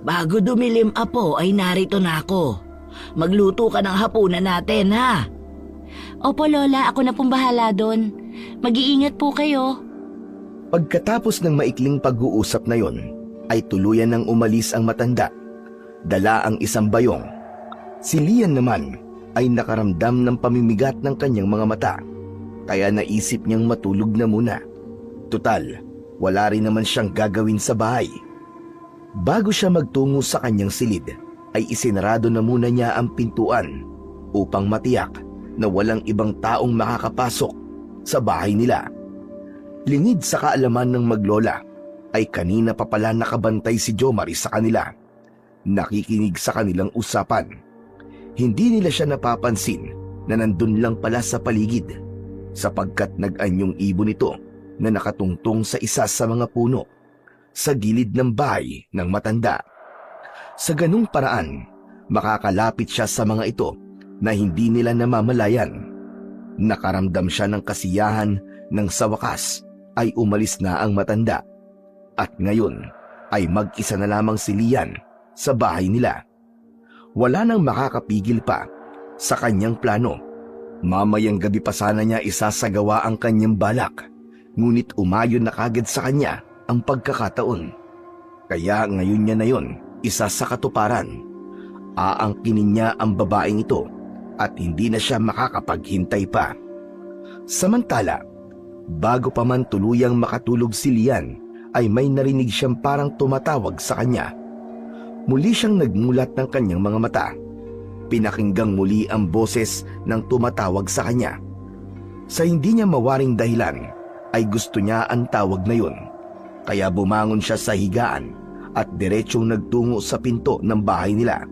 Bago dumilim, apo, ay narito na ako. Magluto ka ng hapunan natin, ha? Opo, Lola, ako na pong bahala doon. Mag-iingat po kayo. Pagkatapos ng maikling pag-uusap na yon, ay tuluyan nang umalis ang matanda. Dala ang isang bayong. Si Lian naman ay nakaramdam ng pamimigat ng kanyang mga mata, kaya naisip niyang matulog na muna. Tutal, wala rin naman siyang gagawin sa bahay. Bago siya magtungo sa kanyang silid, ay isinarado na muna niya ang pintuan upang matiyak na walang ibang taong makakapasok sa bahay nila. Lingid sa kaalaman ng maglola, ay kanina pa pala nakabantay si Jo Marie sa kanila. Nakikinig sa kanilang usapan. Hindi nila siya napapansin na nandun lang pala sa paligid, sapagkat nag-anyong ibon ito na nakatungtong sa isa sa mga puno sa gilid ng bahay ng matanda. Sa ganung paraan, makakalapit siya sa mga ito na hindi nila namamalayan. Nakaramdam siya ng kasiyahan nang sa wakas ay umalis na ang matanda. At ngayon ay mag-isa na lamang si Lian sa bahay nila. Wala nang makakapigil pa sa kanyang plano. Mamayang gabi pa sana niya isasagawa ang kanyang balak, ngunit umayon na kagad sa kanya ang pagkakataon. Kaya ngayon niya na yon isa sa katuparan. Aangkinin niya ang babaeng ito at hindi na siya makakapaghintay pa. Samantala, bago pa man tuluyang makatulog si Lian, ay may narinig siyang parang tumatawag sa kanya. Muli siyang nagmulat ng kanyang mga mata. Pinakinggang muli ang boses ng tumatawag sa kanya. Sa hindi niya mawaring dahilan, ay gusto niya ang tawag na yun. Kaya bumangon siya sa higaan at diretsyong nagtungo sa pinto ng bahay nila.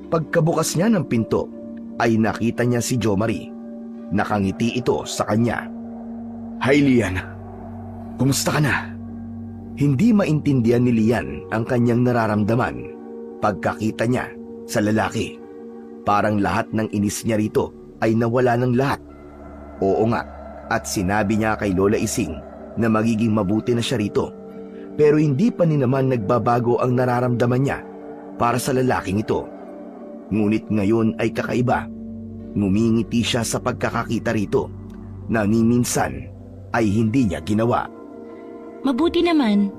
Pagkabukas niya ng pinto, ay nakita niya si Jo Marie. Nakangiti ito sa kanya. Hi, Lian. Kumusta ka na? Hindi maintindihan ni Lian ang kanyang nararamdaman pagkakita niya sa lalaki. Parang lahat ng inis niya rito ay nawala ng lahat. Oo nga, at sinabi niya kay Lola Ising na magiging mabuti na siya rito. Pero hindi pa ni naman nagbabago ang nararamdaman niya para sa lalaking ito. Ngunit ngayon ay kakaiba. Ngumingiti siya sa pagkakakita rito na ni minsan ay hindi niya ginawa. Mabuti naman.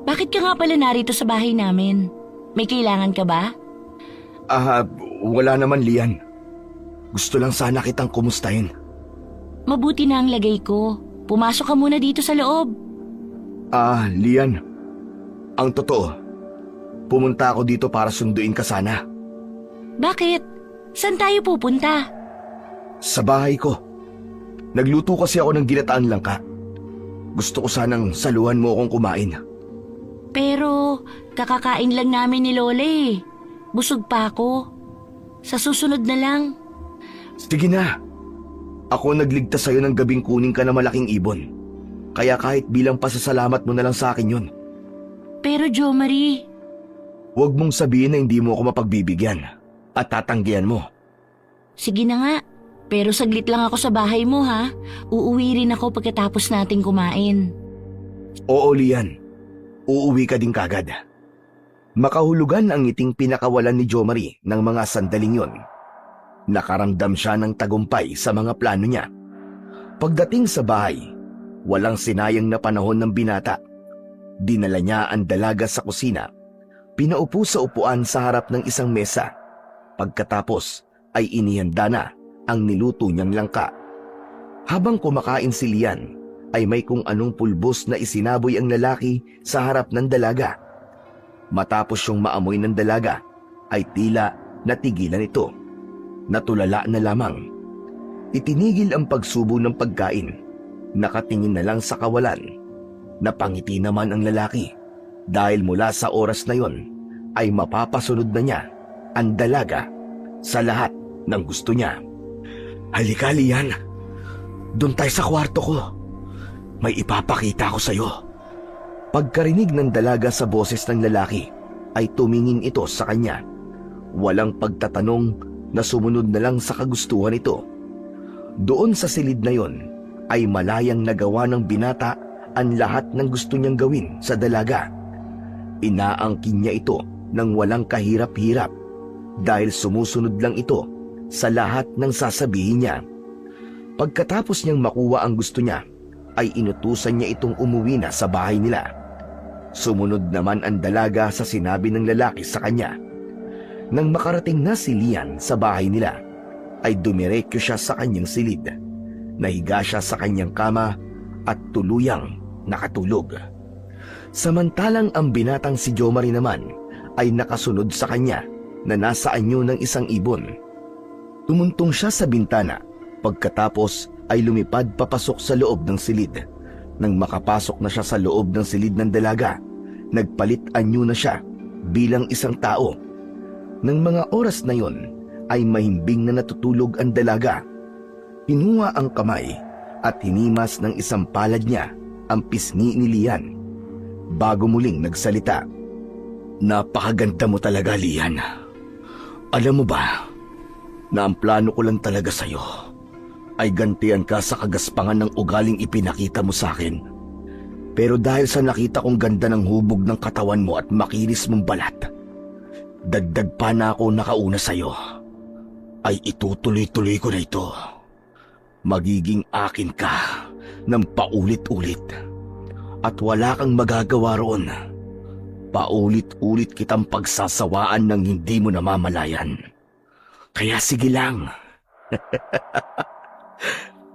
Bakit ka nga pala narito sa bahay namin? May kailangan ka ba? Wala naman, Lian. Gusto lang sana kitang kumustahin. Mabuti na ang lagay ko. Pumasok ka muna dito sa loob. Lian. Ang totoo, pumunta ako dito para sunduin ka sana. Bakit? Saan tayo pupunta? Sa bahay ko. Nagluto kasi ako ng ginataan langka. Gusto ko sanang saluhan mo akong kumain. Pero kakakain lang namin ni Lola eh. Busog pa ako. Sa susunod na lang. Sige na. Ako nagligtas sa'yo ng gabing kunin ka na malaking ibon. Kaya kahit bilang pasasalamat mo na lang sa akin yun. Pero Jo Marie, Huwag mong sabihin na hindi mo ako mapagbibigyan at tatanggihan mo. sige na nga. Pero saglit lang ako sa bahay mo ha. Uuwi rin ako pagkatapos nating kumain. Oo, Lian. Uuwi ka din kagad. Makahulugan ang ngiting pinakawalan ni Jo Marie ng mga sandaling yon. Nakaramdam siya ng tagumpay sa mga plano niya. Pagdating sa bahay, walang sinayang na panahon ng binata. Dinala niya ang dalaga sa kusina. Pinaupo sa upuan sa harap ng isang mesa. Pagkatapos ay inihanda na ang niluto niyang langka. Habang kumakain si Lian, ay may kung anong pulbos na isinaboy ang lalaki sa harap ng dalaga. Matapos siyang maamoy ng dalaga, ay tila natigilan ito. Natulala na lamang. Itinigil ang pagsubo ng pagkain. Nakatingin na lang sa kawalan. Napangiti naman ang lalaki dahil mula sa oras na yon ay mapapasunod na niya ang dalaga sa lahat ng gusto niya. Halika, Lian. Doon tayo sa kwarto ko. May ipapakita ko sa'yo. Pagkarinig ng dalaga sa boses ng lalaki, ay tumingin ito sa kanya. Walang pagtatanong na sumunod na lang sa kagustuhan ito. Doon sa silid na yon, ay malayang nagawa ng binata ang lahat ng gusto niyang gawin sa dalaga. Inaangkin niya ito ng walang kahirap-hirap dahil sumusunod lang ito sa lahat ng sasabihin niya. Pagkatapos niyang makuha ang gusto niya, ay inutusan niya itong umuwi na sa bahay nila. Sumunod naman ang dalaga sa sinabi ng lalaki sa kanya. Nang makarating na si Lian sa bahay nila, ay dumiretso siya sa kanyang silid. Nahiga siya sa kanyang kama at tuluyang nakatulog. Samantalang ang binatang si Jomari naman ay nakasunod sa kanya na nasa anyo ng isang ibon. Tumuntong siya sa bintana, pagkatapos ay lumipad papasok sa loob ng silid. Nang makapasok na siya sa loob ng silid ng dalaga, nagpalit anyo na siya bilang isang tao. Nang mga oras na yon, ay mahimbing na natutulog ang dalaga. Hinuha ang kamay at hinimas ng isang palad niya ang pisngi ni Lian. Bago muling nagsalita. Napakaganda mo talaga, Lian. Alam mo ba na ang plano ko lang talaga sa'yo ay gantian ka sa kagaspangan ng ugaling ipinakita mo sa akin. Pero dahil sa nakita kong ganda ng hubog ng katawan mo at makinis mong balat, dagdag pa na ako nakauna sa'yo, ay itutuloy-tuloy ko na ito. Magiging akin ka ng paulit-ulit at wala kang magagawa roon. Paulit-ulit kitang pagsasawaan ng hindi mo namamalayan. Kaya sige lang.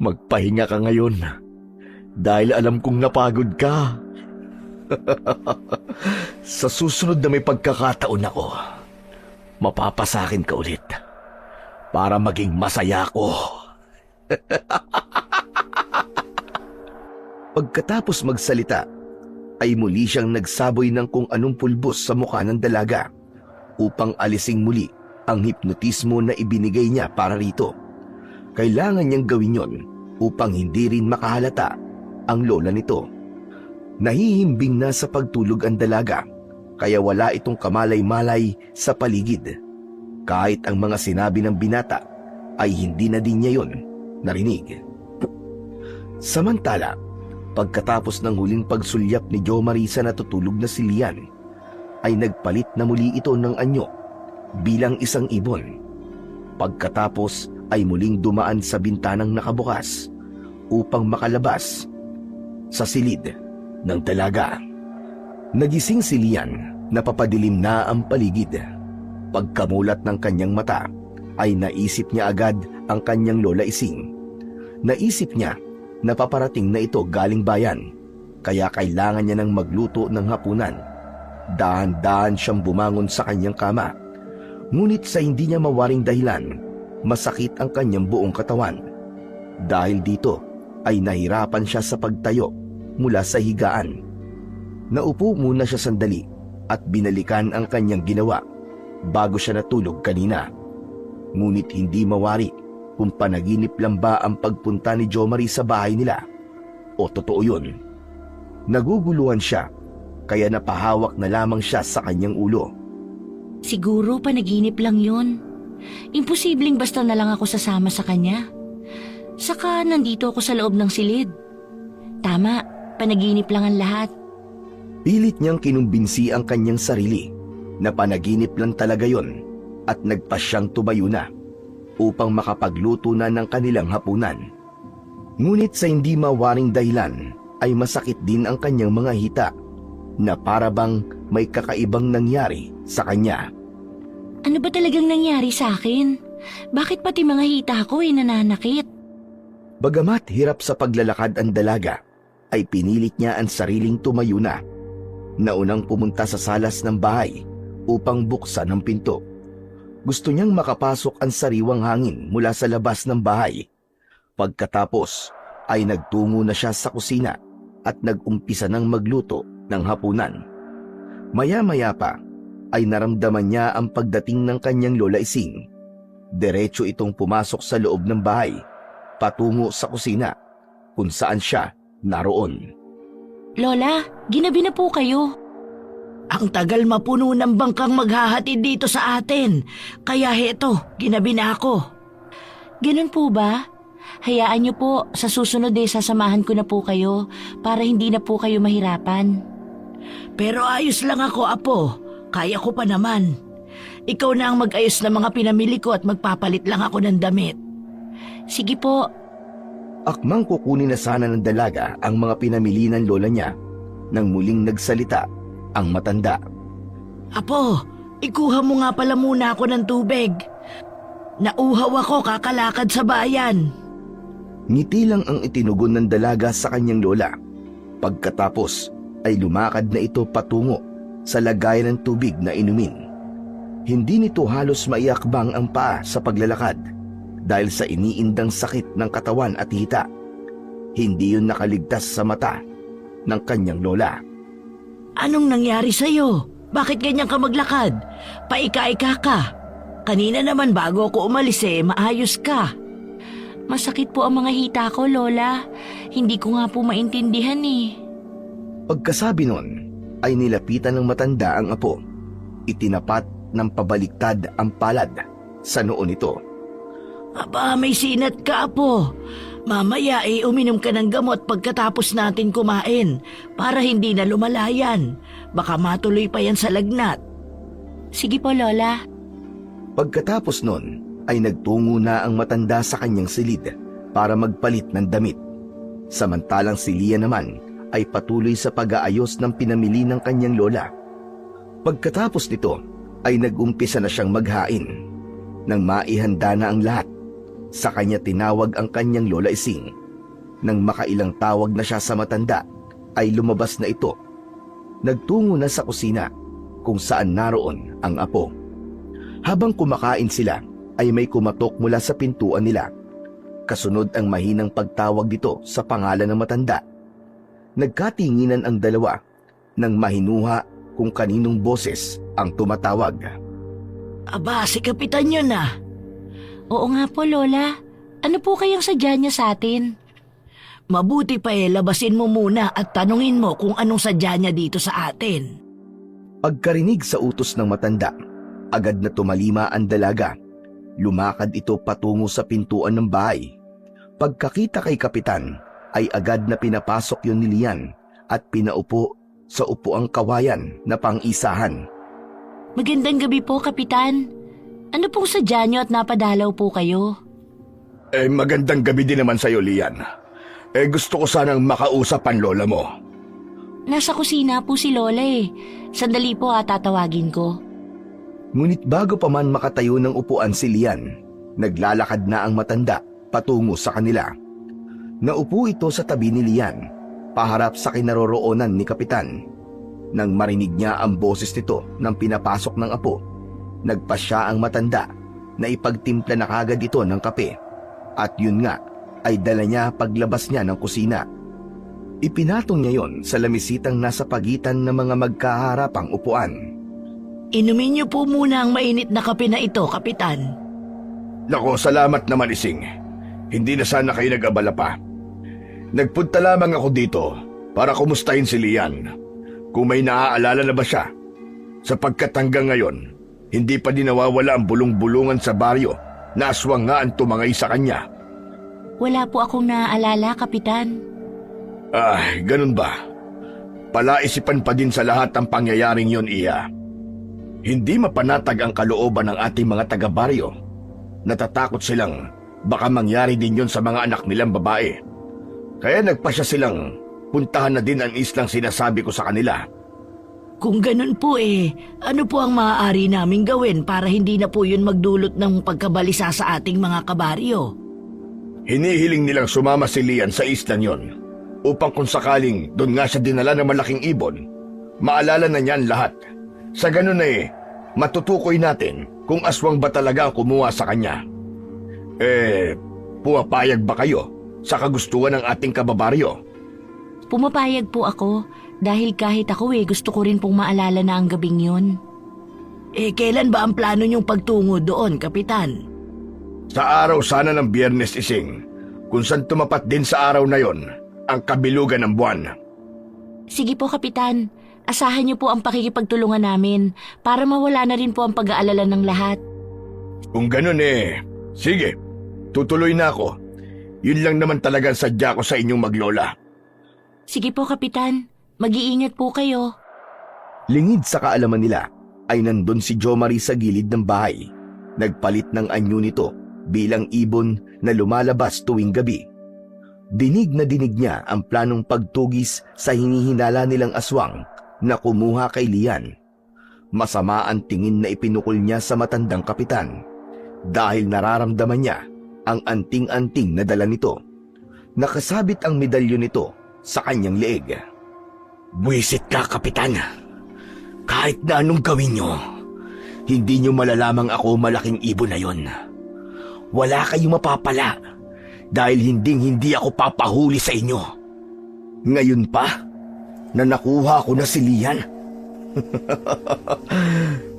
Magpahinga ka ngayon dahil alam kong napagod ka. Sa susunod na may pagkakataon ako, mapapasakin ka ulit para maging masaya ko. Pagkatapos magsalita, ay muli siyang nagsaboy ng kung anong pulbos sa mukha ng dalaga upang alising muli ang hipnotismo na ibinigay niya para rito. Kailangan niyang gawin yon upang hindi rin makahalata ang lola nito. Nahihimbing na sa pagtulog ang dalaga, kaya wala itong kamalay-malay sa paligid. Kahit ang mga sinabi ng binata ay hindi na din niya yon narinig. Samantala, pagkatapos ng huling pagsulyap ni Jomari sa natutulog na si Lian, ay nagpalit na muli ito ng anyo bilang isang ibon. Pagkatapos ay muling dumaan sa bintanang nakabukas upang makalabas sa silid ng dalaga. Nagising si Lian, napapadilim na ang paligid. Pagkamulat ng kanyang mata, ay naisip niya agad ang kanyang lola Ising. Naisip niya na paparating na ito galing bayan, kaya kailangan niya nang magluto ng hapunan. Dahan-dahan siyang bumangon sa kanyang kama. Ngunit sa hindi niya mawaring dahilan, masakit ang kanyang buong katawan. Dahil dito ay nahirapan siya sa pagtayo mula sa higaan. Naupo muna siya sandali at binalikan ang kanyang ginawa bago siya natulog kanina. Ngunit hindi mawari kung panaginip lang ba ang pagpunta ni Jomari sa bahay nila o totoo yun. Naguguluhan siya kaya napahawak na lamang siya sa kanyang ulo. Siguro panaginip lang yun. Imposibleng basta na lang ako sasama sa kanya. Saka nandito ako sa loob ng silid. Tama, panaginip lang ang lahat. Pilit niyang kinumbinsi ang kanyang sarili na panaginip lang talaga yon at nagpa siyang tumayo na upang makapagluto na ng kanilang hapunan. Ngunit sa hindi mawaring dahilan ay masakit din ang kanyang mga hita na para bang may kakaibang nangyari sa kanya. Ano ba talagang nangyari sa akin? Bakit pati mga hita ko nananakit? Bagamat hirap sa paglalakad ang dalaga, ay pinilit niya ang sariling tumayo na. Naunang pumunta sa salas ng bahay upang buksan ang pinto. Gusto niyang makapasok ang sariwang hangin mula sa labas ng bahay. Pagkatapos ay nagtungo na siya sa kusina at nag-umpisa ng magluto ng hapunan. Maya-maya pa ay naramdaman niya ang pagdating ng kanyang Lola Ising. Diretso itong pumasok sa loob ng bahay, patungo sa kusina kung saan siya naroon. Lola, ginabi na po kayo. Ang tagal mapuno ng bangkang maghahatid dito sa atin. Kaya heto, ginabi na ako. Ganun po ba? Hayaan niyo po, sa susunod sasamahan ko na po kayo para hindi na po kayo mahirapan. Pero ayos lang ako, Apo. Kaya ko pa naman. Ikaw na ang mag-ayos ng mga pinamili ko at magpapalit lang ako ng damit. Sige po. Akmang kukunin na sana ng dalaga ang mga pinamili ng lola niya nang muling nagsalita ang matanda. Apo, ikuha mo nga pala muna ako ng tubig. Nauhaw ako kakalakad sa bayan. Ngiti lang ang itinugon ng dalaga sa kanyang lola. Pagkatapos ay lumakad na ito patungo sa lagayan ng tubig na inumin. Hindi nito halos maiakbang ang paa sa paglalakad dahil sa iniindang sakit ng katawan at hita. Hindi yun nakaligtas sa mata ng kanyang lola. Anong nangyari sa'yo? Bakit ganyan ka maglakad? Paika-ika ka. Kanina naman bago ako umalis maayos ka. Masakit po ang mga hita ko, Lola. Hindi ko nga po maintindihan Pagkasabi nun, ay nilapitan ng matanda ang apo. Itinapat ng pabaliktad ang palad sa noo nito. Aba, may sinat ka, Apo. Mamaya uminom ka ng gamot pagkatapos natin kumain para hindi na lumalayan. Baka matuloy pa yan sa lagnat. Sige po, Lola. Pagkatapos nun, ay nagtungo na ang matanda sa kanyang silid para magpalit ng damit. Samantalang si Lia naman ay patuloy sa pag-aayos ng pinamili ng kanyang lola. Pagkatapos nito ay nag-umpisa na siyang maghain. Nang maihanda na ang lahat, sa kanya tinawag ang kanyang Lola Ising. Nang makailang tawag na siya sa matanda, ay lumabas na ito. Nagtungo na sa kusina kung saan naroon ang apo. Habang kumakain sila, ay may kumatok mula sa pintuan nila. Kasunod ang mahinang pagtawag dito sa pangalan ng matanda. Nagkatinginan ang dalawa nang mahinuha kung kaninong boses ang tumatawag. Aba, si Kapitan yun Oo nga po, Lola. Ano po kayang sadya niya sa atin? Mabuti pa labasin mo muna at tanungin mo kung anong sadya niya dito sa atin. Pagkarinig sa utos ng matanda, agad na tumalima ang dalaga. Lumakad ito patungo sa pintuan ng bahay. Pagkakita kay Kapitan, ay agad na pinapasok yun ni Lian at pinaupo sa upuang kawayan na pang-isahan. Magandang gabi po, Kapitan. Ano pong sadya niyo at napadalaw po kayo? Magandang gabi din naman sa'yo, Lian. Gusto ko sanang makausap ang lola mo. Nasa kusina po si Lola Sandali po tatawagin ko. Ngunit bago pa man makatayo ng upuan si Lian, naglalakad na ang matanda patungo sa kanila. Naupo ito sa tabi ni Lian, paharap sa kinaroroonan ni Kapitan. Nang marinig niya ang boses nito nang pinapasok ng apo, nagpasya ang matanda na ipagtimpla na kagad ito ng kape. At yun nga, ay dala niya paglabas niya ng kusina. Ipinatong niya yon sa lamisitang nasa pagitan ng mga magkaharapang upuan. Inumin niyo po muna ang mainit na kape na ito, Kapitan. Nako, salamat naman, Ising. Hindi na sana kayo nag-abala pa. Nagpunta lamang ako dito para kumustahin si Lian. Kung may naaalala na ba siya? Sapagkat hanggang ngayon, hindi pa din nawawala ang bulong-bulungan sa baryo na aswang nga ang tumangay sa kanya. Wala po akong naaalala, Kapitan. Ganun ba? Palaisipan pa din sa lahat ang pangyayaring yon, Iya. Hindi mapanatag ang kalooban ng ating mga taga-baryo. Natatakot silang baka mangyari din yon sa mga anak nilang babae. Kaya nagpasya silang puntahan na din ang islang sinasabi ko sa kanila. Kung ganun po ano po ang maaari naming gawin para hindi na po yun magdulot ng pagkabalisa sa ating mga kabaryo? Hinihiling nilang sumama si Lian sa islang yon upang kung sakaling doon nga siya dinala ng malaking ibon, maalala na niyan lahat. Sa ganun matutukoy natin kung aswang ba talaga ang kumuha sa kanya. Pumapayag ba kayo sa kagustuhan ng ating kababaryo? Pumapayag po ako dahil kahit ako gusto ko rin pong maalala na ang gabing yun. Kailan ba ang plano niyong pagtungo doon, Kapitan? Sa araw sana ng Biyernes Ising, kung saan tumapat din sa araw na yon ang kabilugan ng buwan. Sige po, Kapitan. Asahan niyo po ang pakikipagtulungan namin para mawala na rin po ang pag-aalala ng lahat. Kung ganun sige, tutuloy na ako. Yun lang naman talagang sadya ko sa inyong maglola. Sige po, Kapitan. Mag-iingat po kayo. Lingid sa kaalaman nila ay nandun si Jo Marie sa gilid ng bahay. Nagpalit ng anyo nito bilang ibon na lumalabas tuwing gabi. Dinig na dinig niya ang planong pagtugis sa hinihinala nilang aswang na kumuha kay Lian. Masama ang tingin na ipinukol niya sa matandang kapitan dahil nararamdaman niya ang anting-anting na dala nito. Nakasabit ang medalyon nito sa kanyang leeg. Buwisit ka, Kapitan. Kahit na anong gawin nyo, hindi nyo malalamang ako malaking ibon na yon. Wala kayong mapapala dahil hindi ako papahuli sa inyo. Ngayon pa na nakuha ko na si Lian,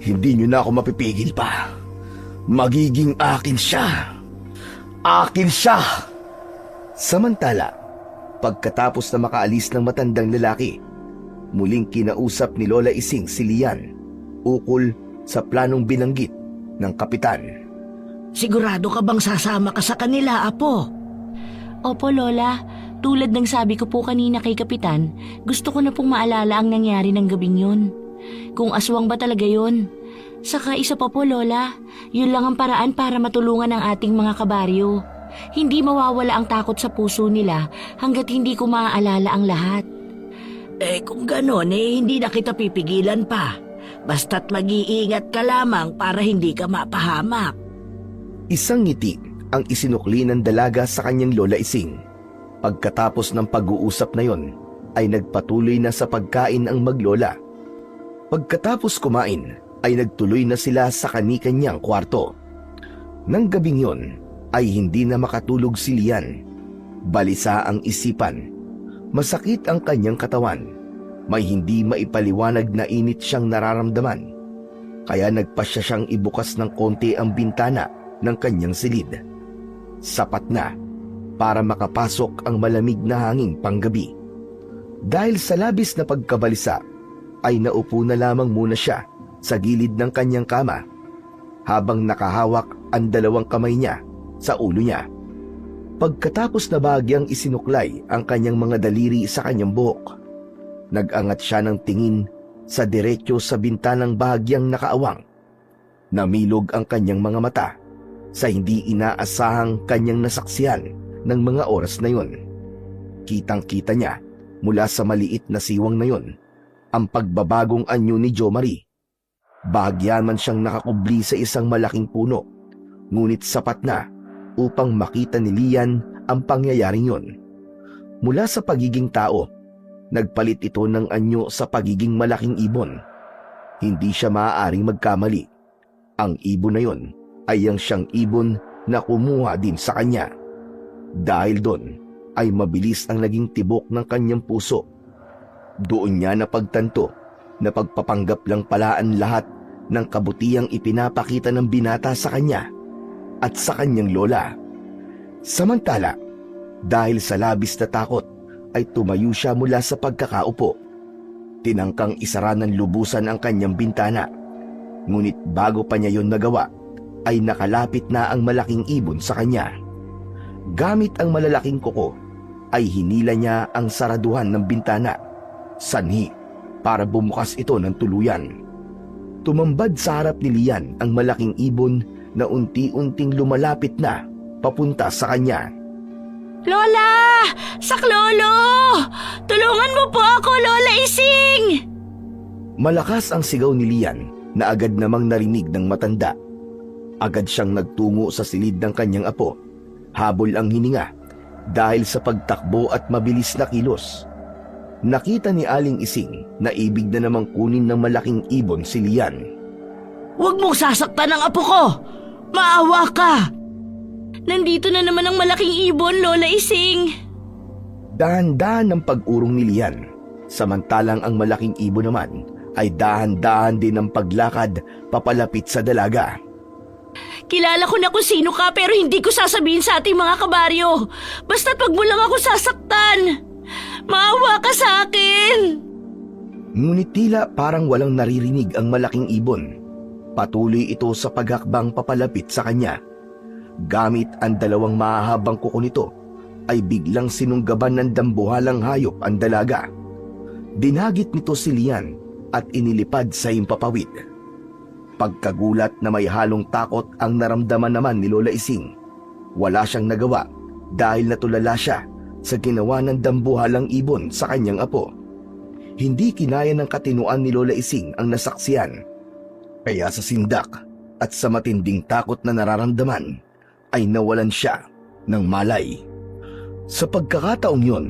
hindi nyo na ako mapipigil pa. Magiging akin siya. Akin siya! Samantala, pagkatapos na makaalis ng matandang lalaki, muling kinausap ni Lola Ising si Lian ukol sa planong binanggit ng kapitan. Sigurado ka bang sasama ka sa kanila, Apo? Opo, Lola. Tulad ng sabi ko po kanina kay Kapitan, gusto ko na pong maalala ang nangyari ng gabing yun. Kung aswang ba talaga yun? Saka isa pa po, Lola, yun lang ang paraan para matulungan ang ating mga kabaryo. Hindi mawawala ang takot sa puso nila hanggat hindi ko maaalala ang lahat. Kung ganon, hindi na kita pipigilan pa. Basta't mag-iingat ka lamang para hindi ka mapahamak. Isang ngiti ang isinukli ng dalaga sa kanyang Lola Ising. Pagkatapos ng pag-uusap na yon, ay nagpatuloy na sa pagkain ang maglola. Pagkatapos kumain, ay nagtuloy na sila sa kani-kanyang kwarto. Nang gabing yon, ay hindi na makatulog si Lian. Balisa ang isipan. Masakit ang kanyang katawan. May hindi maipaliwanag na init siyang nararamdaman. Kaya nagpasya siyang ibukas ng konti ang bintana ng kanyang silid. Sapat na para makapasok ang malamig na hangin panggabi. Dahil sa labis na pagkabalisa, ay naupo na lamang muna siya sa gilid ng kanyang kama habang nakahawak ang dalawang kamay niya sa ulo niya. Pagkatapos na bahagyang isinuklay ang kanyang mga daliri sa kanyang buhok, nag-angat siya ng tingin sa diretso sa bintanang bahagyang nakaawang. Namilog ang kanyang mga mata sa hindi inaasahang kanyang nasaksihan ng mga oras na yon. Kitang-kita niya mula sa maliit na siwang na yon ang pagbabagong anyo ni Jo Marie. Bahagyan man siyang nakakubli sa isang malaking puno, ngunit sapat na upang makita ni Lian ang pangyayaring yon. Mula sa pagiging tao, nagpalit ito ng anyo sa pagiging malaking ibon. Hindi siya maaaring magkamali. Ang ibon na yon ay ang siyang ibon na kumuha din sa kanya. Dahil doon ay mabilis ang naging tibok ng kanyang puso. Doon niya napagtanto na pagpapanggap lang pala ang lahat ng kabutihang ipinapakita ng binata sa kanya at sa kanyang lola. Samantala, dahil sa labis na takot, ay tumayo siya mula sa pagkakaupo. Tinangkang isara ng lubusan ang kanyang bintana. Ngunit bago pa niya yon nagawa, ay nakalapit na ang malaking ibon sa kanya. Gamit ang malalaking kuko, ay hinila niya ang saraduhan ng bintana, sanhi para bumukas ito ng tuluyan. Tumambad sa harap ni Lian ang malaking ibon na unti-unting lumalapit na papunta sa kanya. Lola! Saklolo! Tulungan mo po ako, Lola Ising! Malakas ang sigaw ni Lian na agad namang narinig ng matanda. Agad siyang nagtungo sa silid ng kanyang apo. Habol ang hininga dahil sa pagtakbo at mabilis na kilos. Nakita ni Aling Ising na ibig na namang kunin ng malaking ibon si Lian. Huwag mong sasaktan ang apo ko! Maawa ka! Nandito na naman ang malaking ibon, Lola Ising. Dahan-dahan ang pag-urong ni Lian, samantalang ang malaking ibon naman ay dahan-dahan din ang paglakad papalapit sa dalaga. Kilala ko na kung sino ka pero hindi ko sasabihin sa ating mga kabaryo. Basta't wag mo lang ako sasaktan. Maawa ka sa akin. Ngunit tila parang walang naririnig ang malaking ibon. Patuloy ito sa paghakbang papalapit sa kanya. Gamit ang dalawang mahahabang kuko nito, ay biglang sinunggaban ng dambuhalang hayop ang dalaga. Dinagit nito si Lian at inilipad sa himpapawid. Pagkagulat na may halong takot ang naramdaman naman ni Lola Ising. Wala siyang nagawa dahil natulala siya sa ginawa ng dambuhalang ibon sa kanyang apo. Hindi kinaya ng katinuan ni Lola Ising ang nasaksiyan. Kaya sa sindak at sa matinding takot na nararamdaman ay nawalan siya ng malay. Sa pagkakataong yon,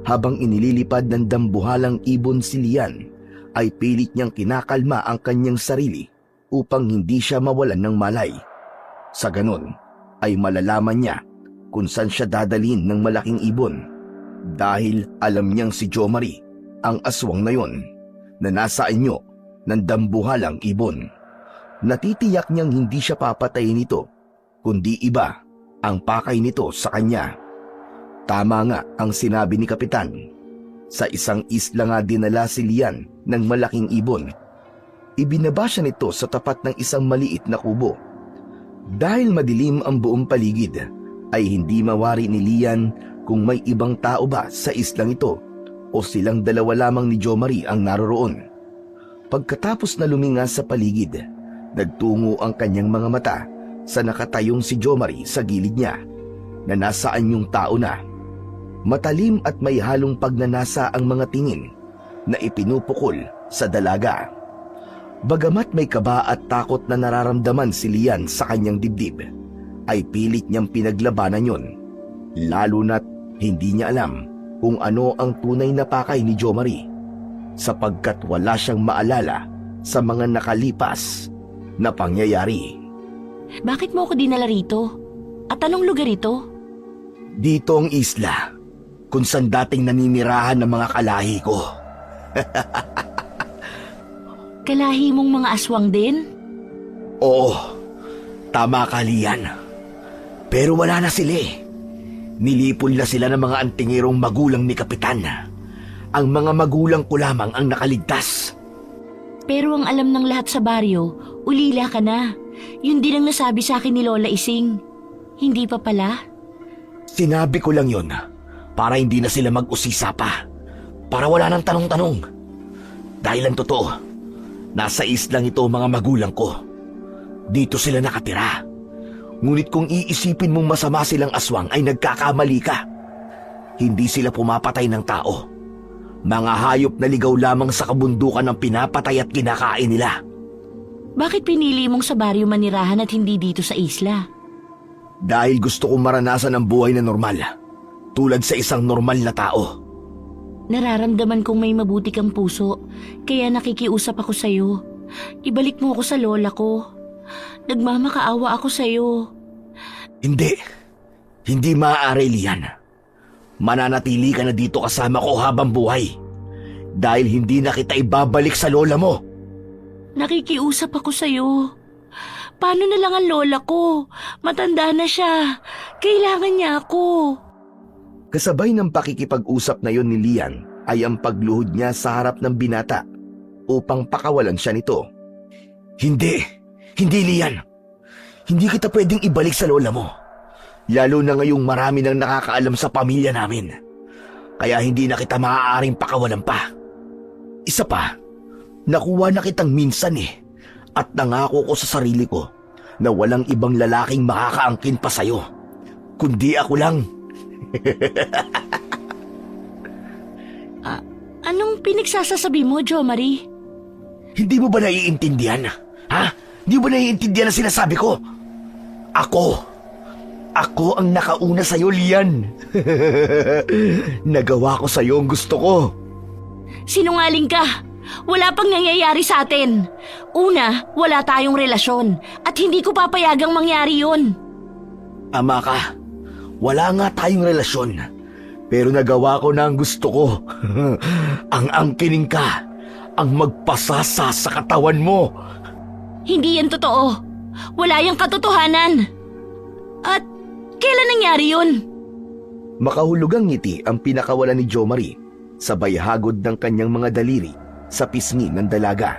habang inililipad ng dambuhalang ibon si Lian, ay pilit niyang kinakalma ang kanyang sarili upang hindi siya mawalan ng malay. Sa ganon, ay malalaman niya kung saan siya dadalhin ng malaking ibon dahil alam niyang si Jo Marie ang aswang na yon na nasa anyo ng dambuhalang ibon. Natitiyak niyang hindi siya papatayin nito, kundi iba ang pakay nito sa kanya. Tama nga ang sinabi ni Kapitan. Sa isang isla nga dinala si Lian ng malaking ibon. Ibinaba siya nito sa tapat ng isang maliit na kubo. Dahil madilim ang buong paligid, ay hindi mawari ni Lian kung may ibang tao ba sa islang ito o silang dalawa lamang ni Jo Marie ang naroroon. Pagkatapos na luminga sa paligid, nagtungo ang kanyang mga mata sa nakatayong si Jo Marie sa gilid niya, na nasaan yung tao na. Matalim at may halong pagnanasa ang mga tingin na ipinupukol sa dalaga. Bagamat may kaba at takot na nararamdaman si Lian sa kanyang dibdib, ay pilit niyang pinaglabanan yon, lalo na't hindi niya alam kung ano ang tunay na pakay ni Jo Marie, sapagkat wala siyang maalala sa mga nakalipas na pangyayari. Bakit mo ako dinala rito? At anong lugar ito? Dito ang isla kung saan dating naninirahan ng mga kalahi ko. Kalahi mong mga aswang din? Oo, tama ka, Lian. Pero wala na sila eh. Nilipol na sila ng mga antingirong magulang ni Kapitan. Ang mga magulang ko lamang ang nakaligtas. Pero ang alam ng lahat sa baryo, ulila ka na. Yun din ang nasabi sa akin ni Lola Ising. Hindi pa pala? Sinabi ko lang yon para hindi na sila mag-usisa pa. Para wala nang tanong-tanong. Dahil ang totoo, nasa islang ito mga magulang ko. Dito sila nakatira. Ngunit kung iisipin mong masama silang aswang ay nagkakamali ka. Hindi sila pumapatay ng tao. Mga hayop na ligaw lamang sa kabundukan ang pinapatay at kinakain nila. Bakit pinili mong sa baryo manirahan at hindi dito sa isla? Dahil gusto kong maranasan ang buhay na normal, tulad sa isang normal na tao. Nararamdaman kong may mabuti kang puso, kaya nakikiusap ako sa'yo. Ibalik mo ako sa lola ko. Nagmamakaawa ako sa'yo. Hindi maaari, Lian. Mananatili ka na dito kasama ko habang buhay. Dahil hindi na kita ibabalik sa lola mo. Nakikiusap ako sa'yo. Paano na lang ang lola ko? Matanda na siya. Kailangan niya ako. Kasabay ng pakikipag-usap na yon ni Lian ay ang pagluhod niya sa harap ng binata upang pakawalan siya nito. Hindi Lian. Hindi kita pwedeng ibalik sa lola mo. Lalo na ngayong marami nang nakakaalam sa pamilya namin. Kaya hindi na kita maaaring pakawalan pa. Isa pa, nakuha na kitang minsan at nangako ko sa sarili ko na walang ibang lalaking makakaangkin pa sa'yo, kundi ako lang. Anong pinagsasasabi mo, Jo Marie? Hindi mo ba naiintindihan? Ha? Hindi mo ba naiintindihan ang sinasabi ko? Ako ang nakauna sa'yo, Lian. Nagawa ko sa'yo ang gusto ko. Sinungaling ka! Wala pang nangyayari sa atin. Una, wala tayong relasyon at hindi ko papayagang mangyari yun. Ama ka, wala nga tayong relasyon. Pero nagawa ko na ang gusto ko. Ang angkining ka, ang magpasasa sa katawan mo. Hindi yan totoo. Wala yung katotohanan. At kailan nangyari yun? Makahulugang ngiti ang pinakawala ni Jo Marie, sabay hagod ng kanyang mga daliri sa pisngi ng dalaga.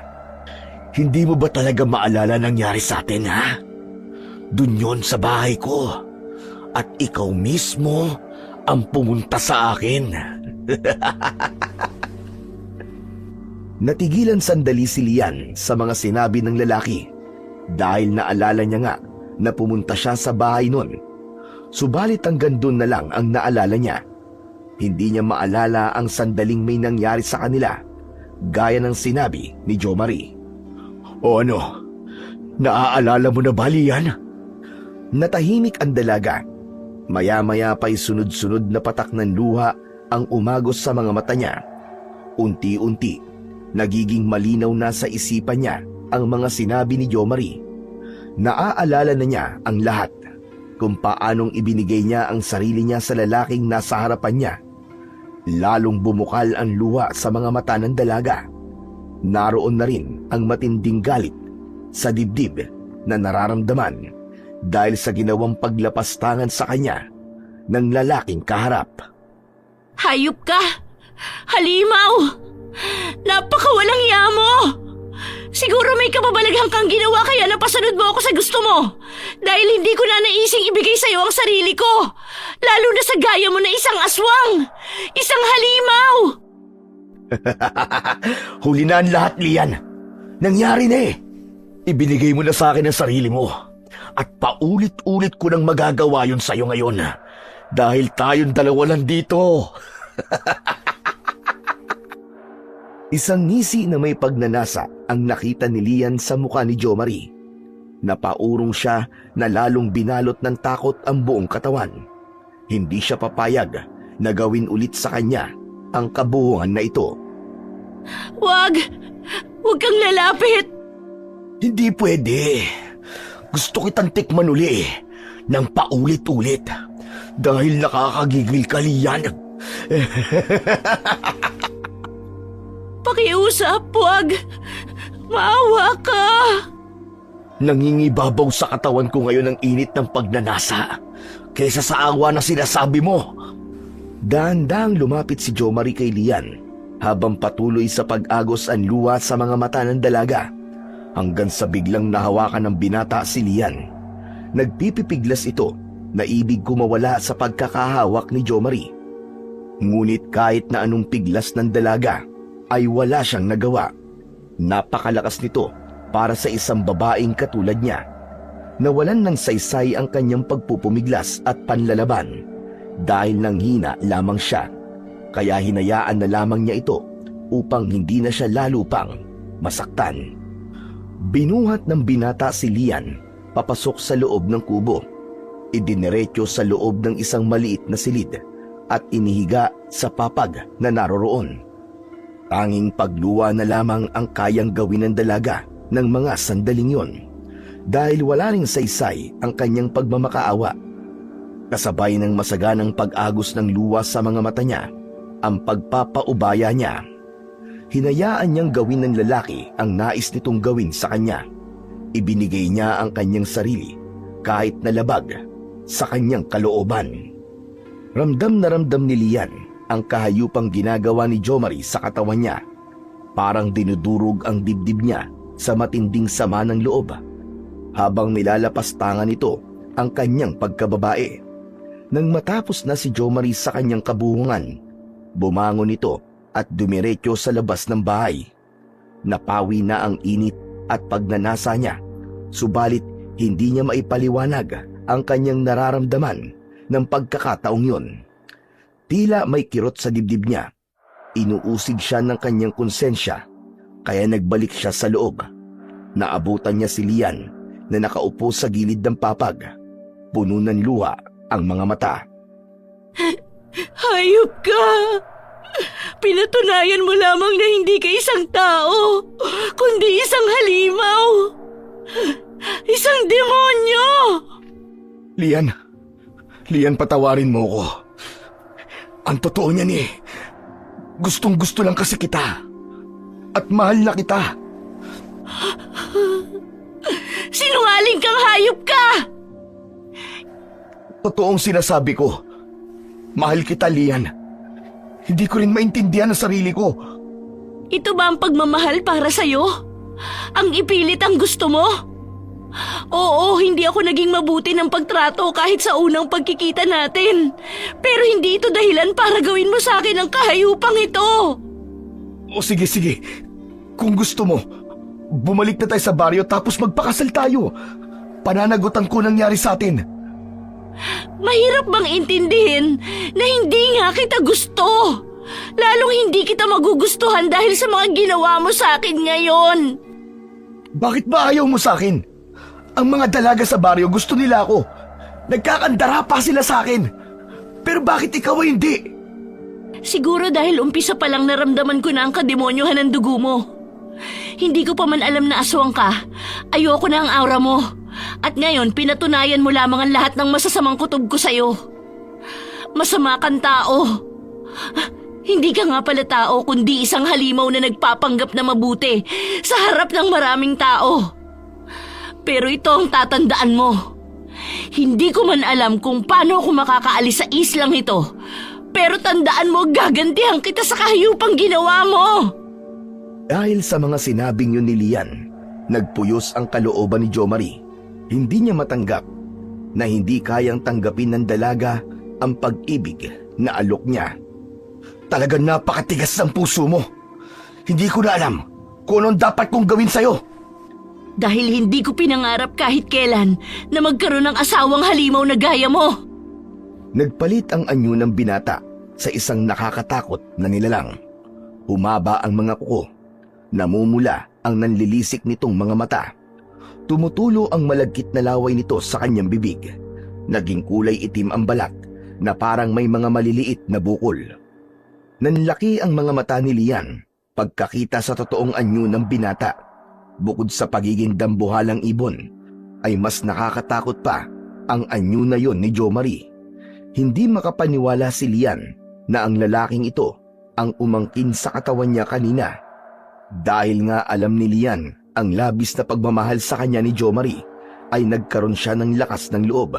Hindi mo ba talaga maalala nangyari sa atin, ha? Dun yon sa bahay ko. At ikaw mismo ang pumunta sa akin. Natigilan sandali si Lian sa mga sinabi ng lalaki dahil naalala niya nga na pumunta siya sa bahay nun. Subalit hanggang doon na lang ang naalala niya. Hindi niya maalala ang sandaling may nangyari sa kanila, gaya ng sinabi ni Jo Marie. O ano? Naaalala mo na ba, Lian? Natahimik ang dalaga. Maya-maya pa'y sunod-sunod na patak ng luha ang umagos sa mga mata niya. Unti-unti, nagiging malinaw na sa isipan niya ang mga sinabi ni Jo Marie. Naaalala na niya ang lahat, kung paanong ibinigay niya ang sarili niya sa lalaking nasa harapan niya. Lalong bumukal ang luha sa mga mata ng dalaga. Naroon na rin ang matinding galit sa dibdib na nararamdaman dahil sa ginawang paglapastangan sa kanya ng lalaking kaharap. Hayop ka! Halimaw! Napakawalang hiya mo! Siguro may kababalaghan kang ginawa kaya napasunod mo ako sa gusto mo. Dahil hindi ko na naising ibigay sa'yo ang sarili ko. Lalo na sa gaya mo na isang aswang. Isang halimaw! Huli na ang lahat, Lian. Nangyari na eh. Ibinigay mo na sa akin ang sarili mo. At paulit-ulit ko nang magagawa yun sa'yo ngayon. Dahil tayong dalawa lang dito. Isang ngisi na may pagnanasa ang nakita ni Lian sa mukha ni Jo Marie. Napaurong siya na lalong binalot ng takot ang buong katawan. Hindi siya papayag na gawin ulit sa kanya ang kabuhuan na ito. Wag! Huwag kang lalapit! Hindi pwede. Gusto kitang tikman uli ng paulit-ulit. Dahil nakakagigil ka, Lian. Pakiusap, wag! Maawa ka! Nangingibabaw sa katawan ko ngayon ang init ng pagnanasa kaysa sa awa na sinasabi mo. Dahan-dahang lumapit si Jo Marie kay Lian habang patuloy sa pag-agos ang luha sa mga mata ng dalaga hanggang sa biglang nahawakan ng binata si Lian. Nagpipipiglas ito na ibig kumawala sa pagkakahawak ni Jo Marie. Ngunit kahit na anong piglas ng dalaga ay wala siyang nagawa. Napakalakas nito para sa isang babaeng katulad niya. Nawalan ng saysay ang kanyang pagpupumiglas at panlalaban dahil nanghina lamang siya. Kaya hinayaan na lamang niya ito upang hindi na siya lalo pang masaktan. Binuhat ng binata si Lian papasok sa loob ng kubo. Idiniretso sa loob ng isang maliit na silid at inihiga sa papag na naroroon. Tanging pagluwa na lamang ang kayang gawin ng dalaga ng mga sandaling yon dahil wala ring saysay ang kanyang pagmamakaawa. Kasabay ng masaganang pag-agos ng luwa sa mga mata niya, ang pagpapaubaya niya. Hinayaan niyang gawin ng lalaki ang nais nitong gawin sa kanya. Ibinigay niya ang kanyang sarili kahit na labag sa kanyang kalooban. Ramdam na ramdam ni Lian ang kahayupang ginagawa ni Jo Marie sa katawan niya. Parang dinudurog ang dibdib niya sa matinding sama ng loob habang nilalapastangan ito ang kanyang pagkababae. Nang matapos na si Jo Marie sa kanyang kabuhungan, bumangon ito at dumiretso sa labas ng bahay. Napawi na ang init at pagnanasa niya, subalit hindi niya maipaliwanag ang kanyang nararamdaman ng pagkakataong yun. Tila may kirot sa dibdib niya. Inuusig siya ng kanyang konsensya, kaya nagbalik siya sa loob. Naabutan niya si Lian na nakaupo sa gilid ng papag. Puno ng luha ang mga mata. Hayop ka! Pinatunayan mo lamang na hindi ka isang tao, kundi isang halimaw. Isang demonyo! Lian, patawarin mo ko. Ang totoo niyan gustong-gusto lang kasi kita. At mahal na kita. Sinungaling kang hayop ka! Totoong sinasabi ko. Mahal kita, Lian. Hindi ko rin maintindihan ang sarili ko. Ito ba ang pagmamahal para sa'yo? Ang ipilit ang gusto mo? Oo, hindi ako naging mabuti ng pagtrato kahit sa unang pagkikita natin. Pero hindi ito dahilan para gawin mo sa akin ang kahayupang ito. O sige. Kung gusto mo, bumalik na tayo sa baryo tapos magpakasal tayo. Pananagutan ko nangyari sa atin. Mahirap bang intindihin na hindi nga kita gusto? Lalong hindi kita magugustuhan dahil sa mga ginawa mo sa akin ngayon. Bakit ba ayaw mo sa akin? Ang mga dalaga sa baryo gusto nila ako. Nagkakandara pa sila sa akin. Pero bakit ikaw ay hindi? Siguro dahil umpisa pa lang naramdaman ko na ang kademonyohan ng dugo mo. Hindi ko pa man alam na aswang ka. Ayoko na ang aura mo. At ngayon, pinatunayan mo lamang ang lahat ng masasamang kutob ko sa'yo. Masama kang tao. Hindi ka nga pala tao, kundi isang halimaw na nagpapanggap na mabuti sa harap ng maraming tao. Pero ito ang tatandaan mo. Hindi ko man alam kung paano ako makakaalis sa islang ito. Pero tandaan mo, gagantihan kita sa kahayupang ginawa mo. Dahil sa mga sinabing yun ni Lian, nagpuyos ang kalooban ni Jo Marie. Hindi niya matanggap na hindi kayang tanggapin ng dalaga ang pag-ibig na alok niya. Talagang napakatigas ng puso mo. Hindi ko na alam kung anong dapat kong gawin sa'yo. Dahil hindi ko pinangarap kahit kailan na magkaroon ng asawang halimaw na gaya mo. Nagpalit ang anyo ng binata sa isang nakakatakot na nilalang. Humaba ang mga kuko. Namumula ang nanlilisik nitong mga mata. Tumutulo ang malagkit na laway nito sa kanyang bibig. Naging kulay itim ang balat na parang may mga maliliit na bukol. Nanlaki ang mga mata ni Lian pagkakita sa totoong anyo ng binata. Bukod sa pagiging dambuhalang ibon, ay mas nakakatakot pa ang anyo na yon ni Jo Marie. Hindi makapaniwala si Lian na ang lalaking ito ang umangkin sa katawan niya kanina. Dahil nga alam ni Lian ang labis na pagmamahal sa kanya ni Jo Marie, ay nagkaroon siya ng lakas ng loob.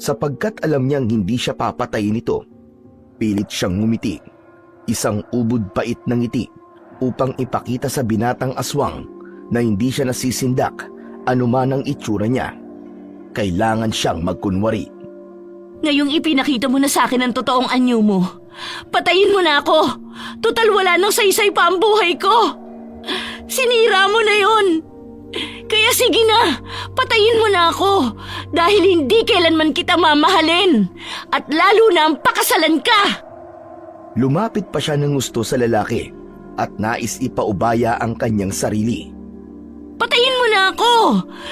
Sapagkat alam niyang hindi siya papatayin nito, pilit siyang ngumiti. Isang ubod pait ng ngiti upang ipakita sa binatang aswang na hindi siya nasisindak anuman ang itsura niya. Kailangan siyang magkunwari. Ngayong ipinakita mo na sa akin ang totoong anyo mo, patayin mo na ako. Total wala nang saysay pa ang buhay ko. Sinira mo na yon. Kaya sige na, patayin mo na ako dahil hindi kailanman kita mamahalin at lalo na ang pakasalan ka. Lumapit pa siya ng gusto sa lalaki at nais ipaubaya ang kanyang sarili. Patayin mo na ako!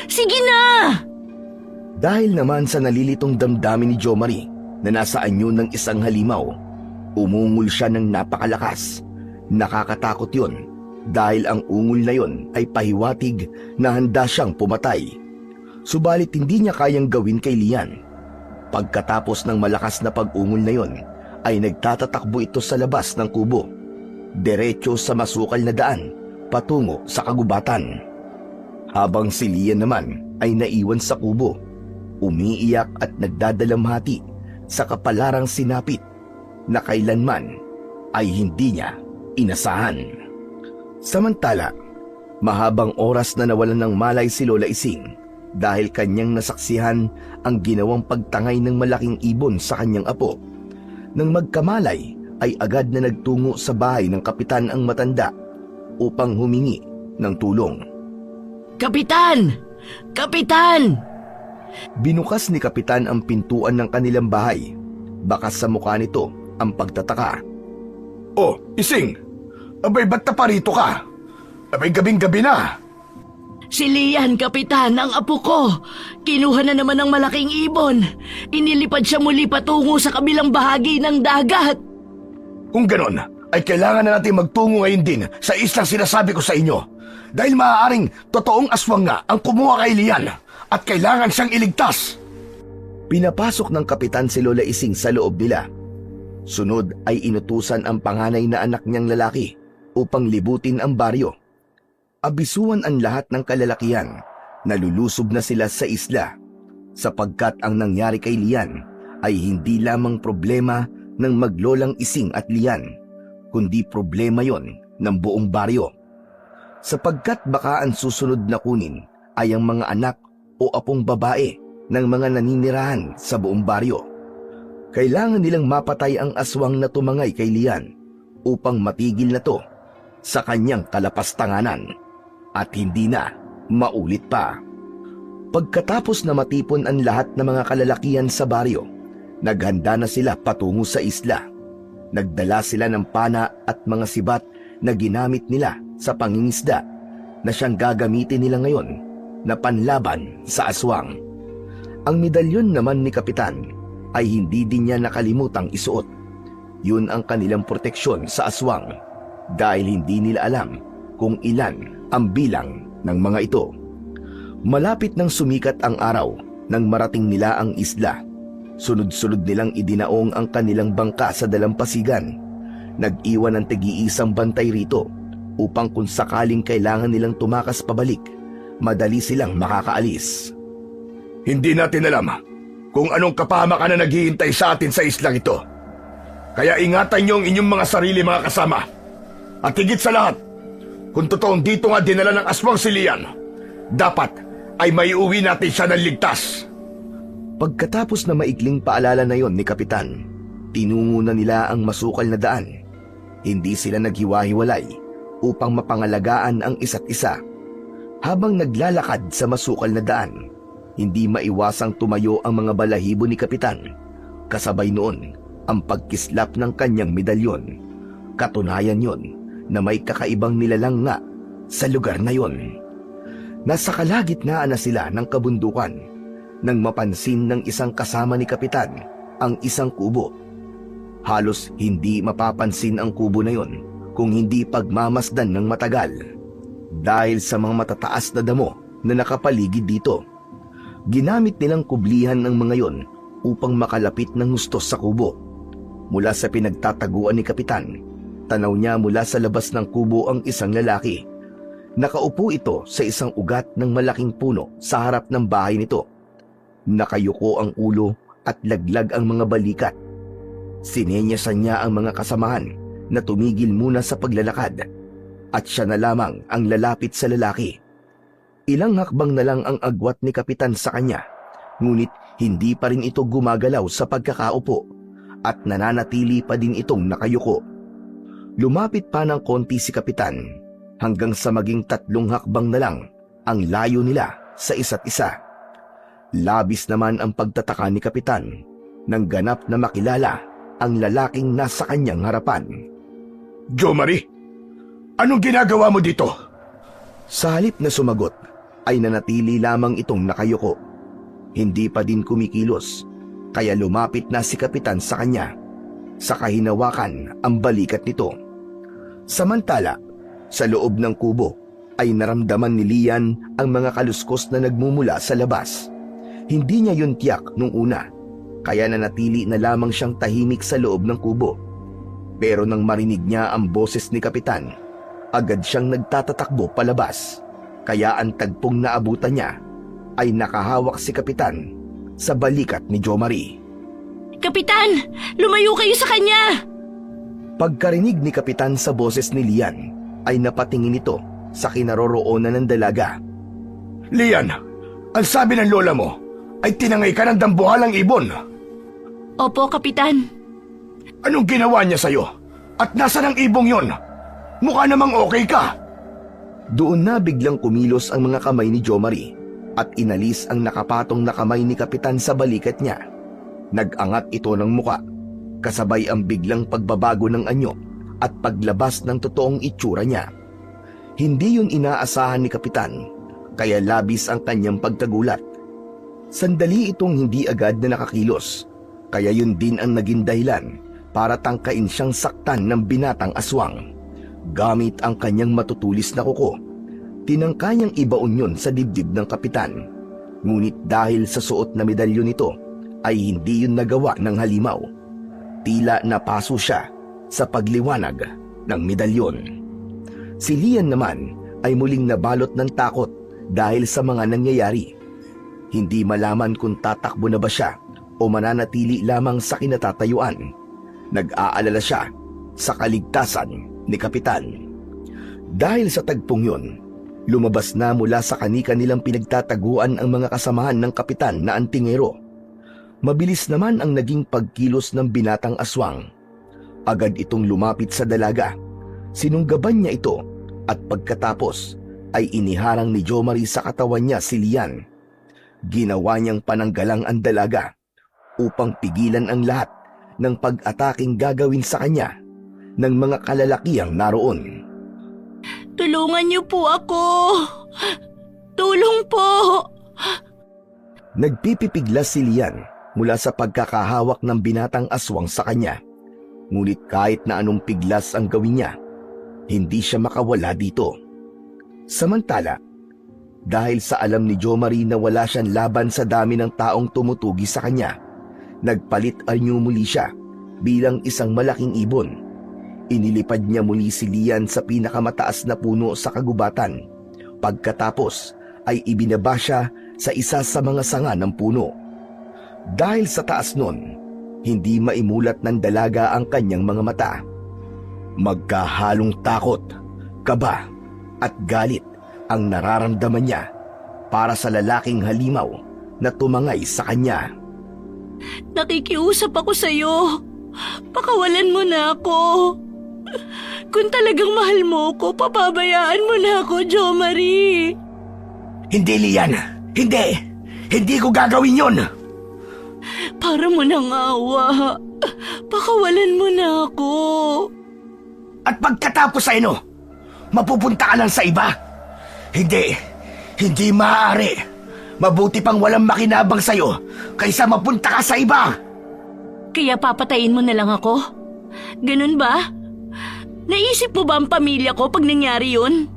Sige na! Dahil naman sa nalilitong damdamin ni Jo Marie na nasa anyo ng isang halimaw, umungol siya ng napakalakas. Nakakatakot yon dahil ang ungol na yon ay pahiwatig na handa siyang pumatay. Subalit hindi niya kayang gawin kay Lian. Pagkatapos ng malakas na pag-ungol na yon, ay nagtatatakbo ito sa labas ng kubo, diretso sa masukal na daan patungo sa kagubatan. Habang si Lian naman ay naiwan sa kubo, umiiyak at nagdadalamhati sa kapalarang sinapit na kailanman ay hindi niya inasahan. Samantala, mahabang oras na nawalan ng malay si Lola Ising dahil kanyang nasaksihan ang ginawang pagtangay ng malaking ibon sa kanyang apo. Nang magkamalay ay agad na nagtungo sa bahay ng kapitan ang matanda upang humingi ng tulong. Kapitan! Kapitan! Binukas ni kapitan ang pintuan ng kanilang bahay. Bakas sa mukha nito ang pagtataka. Oh, Ising! Abay, ba't na parito ka? Abay, gabing-gabi na. Si Lian, Kapitan, ang apo ko. Kinuha na naman ng malaking ibon. Inilipad siya muli patungo sa kabilang bahagi ng dagat. Kung ganon, ay kailangan na natin magtungo ngayon din sa islang sinasabi ko sa inyo. Dahil maaaring totoong aswang nga ang kumuha kay Lian at kailangan siyang iligtas. Pinapasok ng kapitan si Lola Ising sa loob nila. Sunod ay inutusan ang panganay na anak niyang lalaki upang libutin ang baryo. Abisuan ang lahat ng kalalakihan na lulusob na sila sa isla sapagkat ang nangyari kay Lian ay hindi lamang problema ng maglolang Ising at Lian, kundi problema yon ng buong baryo. Sapagkat baka ang susunod na kunin ay ang mga anak o apong babae ng mga naninirahan sa buong baryo. Kailangan nilang mapatay ang aswang na tumangay kay Lian upang matigil na to sa kanyang kalapastanganan at hindi na maulit pa. Pagkatapos na matipon ang lahat ng mga kalalakihan sa baryo, naghanda na sila patungo sa isla. Nagdala sila ng pana at mga sibat na ginamit nila sa pangingisda na siyang gagamitin nila ngayon na panlaban sa aswang. Ang medalyon naman ni Kapitan ay hindi din niya nakalimutang isuot. Yun ang kanilang proteksyon sa aswang dahil hindi nila alam kung ilan ang bilang ng mga ito. Malapit nang sumikat ang araw nang marating nila ang isla. Sunod-sunod nilang idinaong ang kanilang bangka sa dalampasigan. Nag-iwan ng tig-iisang bantay rito upang kung sakaling kailangan nilang tumakas pabalik, madali silang makakaalis. Hindi natin alam kung anong kapahamakan na naghihintay sa atin sa islang ito. Kaya ingatan niyo ang inyong mga sarili, mga kasama. At higit sa lahat, kung totoong dito nga dinala ng aswang si Lian, dapat ay maiuwi natin siya ng ligtas. Pagkatapos na maikling paalala na yon ni Kapitan, tinungo na nila ang masukal na daan. Hindi sila naghiwa-hiwalay upang mapangalagaan ang isa't isa. Habang naglalakad sa masukal na daan, hindi maiwasang tumayo ang mga balahibo ni Kapitan. Kasabay noon ang pagkislap ng kanyang medalyon. Katunayan yon na may kakaibang nilalang nga sa lugar na yon. Nasa kalagitnaan na sila ng kabundukan nang mapansin ng isang kasama ni Kapitan ang isang kubo. Halos hindi mapapansin ang kubo na yon kung hindi pagmamasdan ng matagal dahil sa mga matataas na damo na nakapaligid dito. Ginamit nilang kublihan ng mga yon upang makalapit ng husto sa kubo. Mula sa pinagtataguan ni Kapitan, tanaw niya mula sa labas ng kubo ang isang lalaki. Nakaupo ito sa isang ugat ng malaking puno sa harap ng bahay nito. Nakayuko ang ulo at laglag ang mga balikat. Sinenyasan niya ang mga kasamahan na tumigil muna sa paglalakad at siya na lamang ang lalapit sa lalaki. Ilang hakbang na lang ang agwat ni Kapitan sa kanya, ngunit hindi pa rin ito gumagalaw sa pagkakaupo at nananatili pa din itong nakayuko. Lumapit pa ng konti si Kapitan hanggang sa maging 3 hakbang na lang ang layo nila sa isa't isa. Labis naman ang pagtataka ni Kapitan nang ganap na makilala ang lalaking nasa kanyang harapan. Jo Marie, anong ginagawa mo dito? Sa halip na sumagot, ay nanatili lamang itong nakayuko. Hindi pa din kumikilos, kaya lumapit na si Kapitan sa kanya. Saka hinawakan ang balikat nito. Samantala, sa loob ng kubo ay naramdaman ni Lian ang mga kaluskos na nagmumula sa labas. Hindi niya yun tiyak nung una, kaya nanatili na lamang siyang tahimik sa loob ng kubo. Pero nang marinig niya ang boses ni Kapitan, agad siyang nagtatatakbo palabas. Kaya ang tagpong naabutan niya ay nakahawak si Kapitan sa balikat ni Jo Marie. Kapitan! Lumayo kayo sa kanya! Pagkarinig ni Kapitan sa boses ni Lian, ay napatingin ito sa kinaroroonan ng dalaga. Lian, ang sabi ng lola mo ay tinangay ka ng dambuhalang ibon. Opo, Kapitan. Anong ginawa niya sa'yo? At nasaan ang ibong yon? Mukha namang okay ka. Doon na biglang kumilos ang mga kamay ni Jo Marie at inalis ang nakapatong na kamay ni Kapitan sa balikat niya. Nag-angat ito ng muka, kasabay ang biglang pagbabago ng anyo at paglabas ng totoong itsura niya. Hindi yun inaasahan ni Kapitan, kaya labis ang kanyang pagkagulat. Sandali itong hindi agad na nakakilos, kaya yun din ang naging dahilan para tangkain siyang saktan ng binatang aswang. Gamit ang kanyang matutulis na kuko, tinangka niyang ibaon yun sa dibdib ng Kapitan. Ngunit dahil sa suot na medalyon nito, ay hindi yun nagawa ng halimaw. Tila napaso siya sa pagliwanag ng medalyon. Si Lian naman ay muling nabalot ng takot dahil sa mga nangyayari. Hindi malaman kung tatakbo na ba siya o mananatili lamang sa kinatatayuan. Nag-aalala siya sa kaligtasan ni Kapitan. Dahil sa tagpong yun, lumabas na mula sa kani-kanilang pinagtataguan ang mga kasamahan ng Kapitan na antingero. Mabilis naman ang naging pagkilos ng binatang aswang. Agad itong lumapit sa dalaga. Sinunggaban niya ito at pagkatapos ay iniharang ni Jomari sa katawan niya si Lian. Ginawa niyang pananggalang ang dalaga upang pigilan ang lahat ng pag-ataking gagawin sa kanya ng mga kalalakihang naroon. Tulungan niyo po ako! Tulong po! Nagpipipiglas si Lian mula sa pagkakahawak ng binatang aswang sa kanya. Ngunit kahit na anong piglas ang gawin niya, hindi siya makawala dito. Samantala, dahil sa alam ni Jomari na wala siyang laban sa dami ng taong tumutugi sa kanya, nagpalit anyo muli siya bilang isang malaking ibon. Inilipad niya muli si Lian sa pinakamataas na puno sa kagubatan. Pagkatapos ay ibinaba siya sa isa sa mga sanga ng puno. Dahil sa taas nun, hindi maimulat ng dalaga ang kanyang mga mata. Magkahalong takot, kaba at galit ang nararamdaman niya para sa lalaking halimaw na tumangay sa kanya. Nakikiusap ako sa'yo. Pakawalan mo na ako. Kung talagang mahal mo ko, papabayaan mo na ako, Jomari. Hindi, Lian. Hindi. Hindi ko gagawin yon. Para mo nang awa. Pakawalan mo na ako. At pagkatapos ay mapupunta ka lang sa iba. Hindi. Hindi maaari. Mabuti pang walang makinabang sa'yo kaysa mapunta ka sa iba. Kaya papatayin mo na lang ako? Ganun ba? Naisip mo ba ang pamilya ko pag nangyari yun?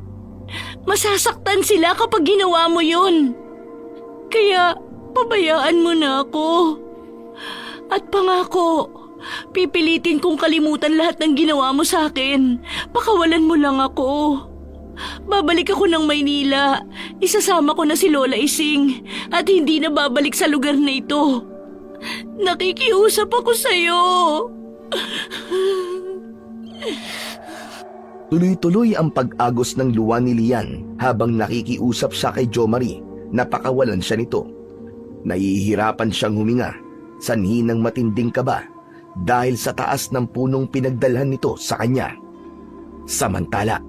Masasaktan sila kapag ginawa mo yun. Kaya pabayaan mo na ako. At pangako, pipilitin kong kalimutan lahat ng ginawa mo sa akin. Pakawalan mo lang ako. Babalik ako ng Maynila. Isasama ko na si Lola Ising at hindi na babalik sa lugar na ito. Nakikiusap ako sa'yo. Tuloy-tuloy ang pag-agos ng luha ni Lian habang nakikiusap siya kay Jomari na pakawalan siya nito. Nahihirapan siyang huminga, sanhi ng matinding kaba dahil sa taas ng punong pinagdalhan nito sa kanya. Samantala,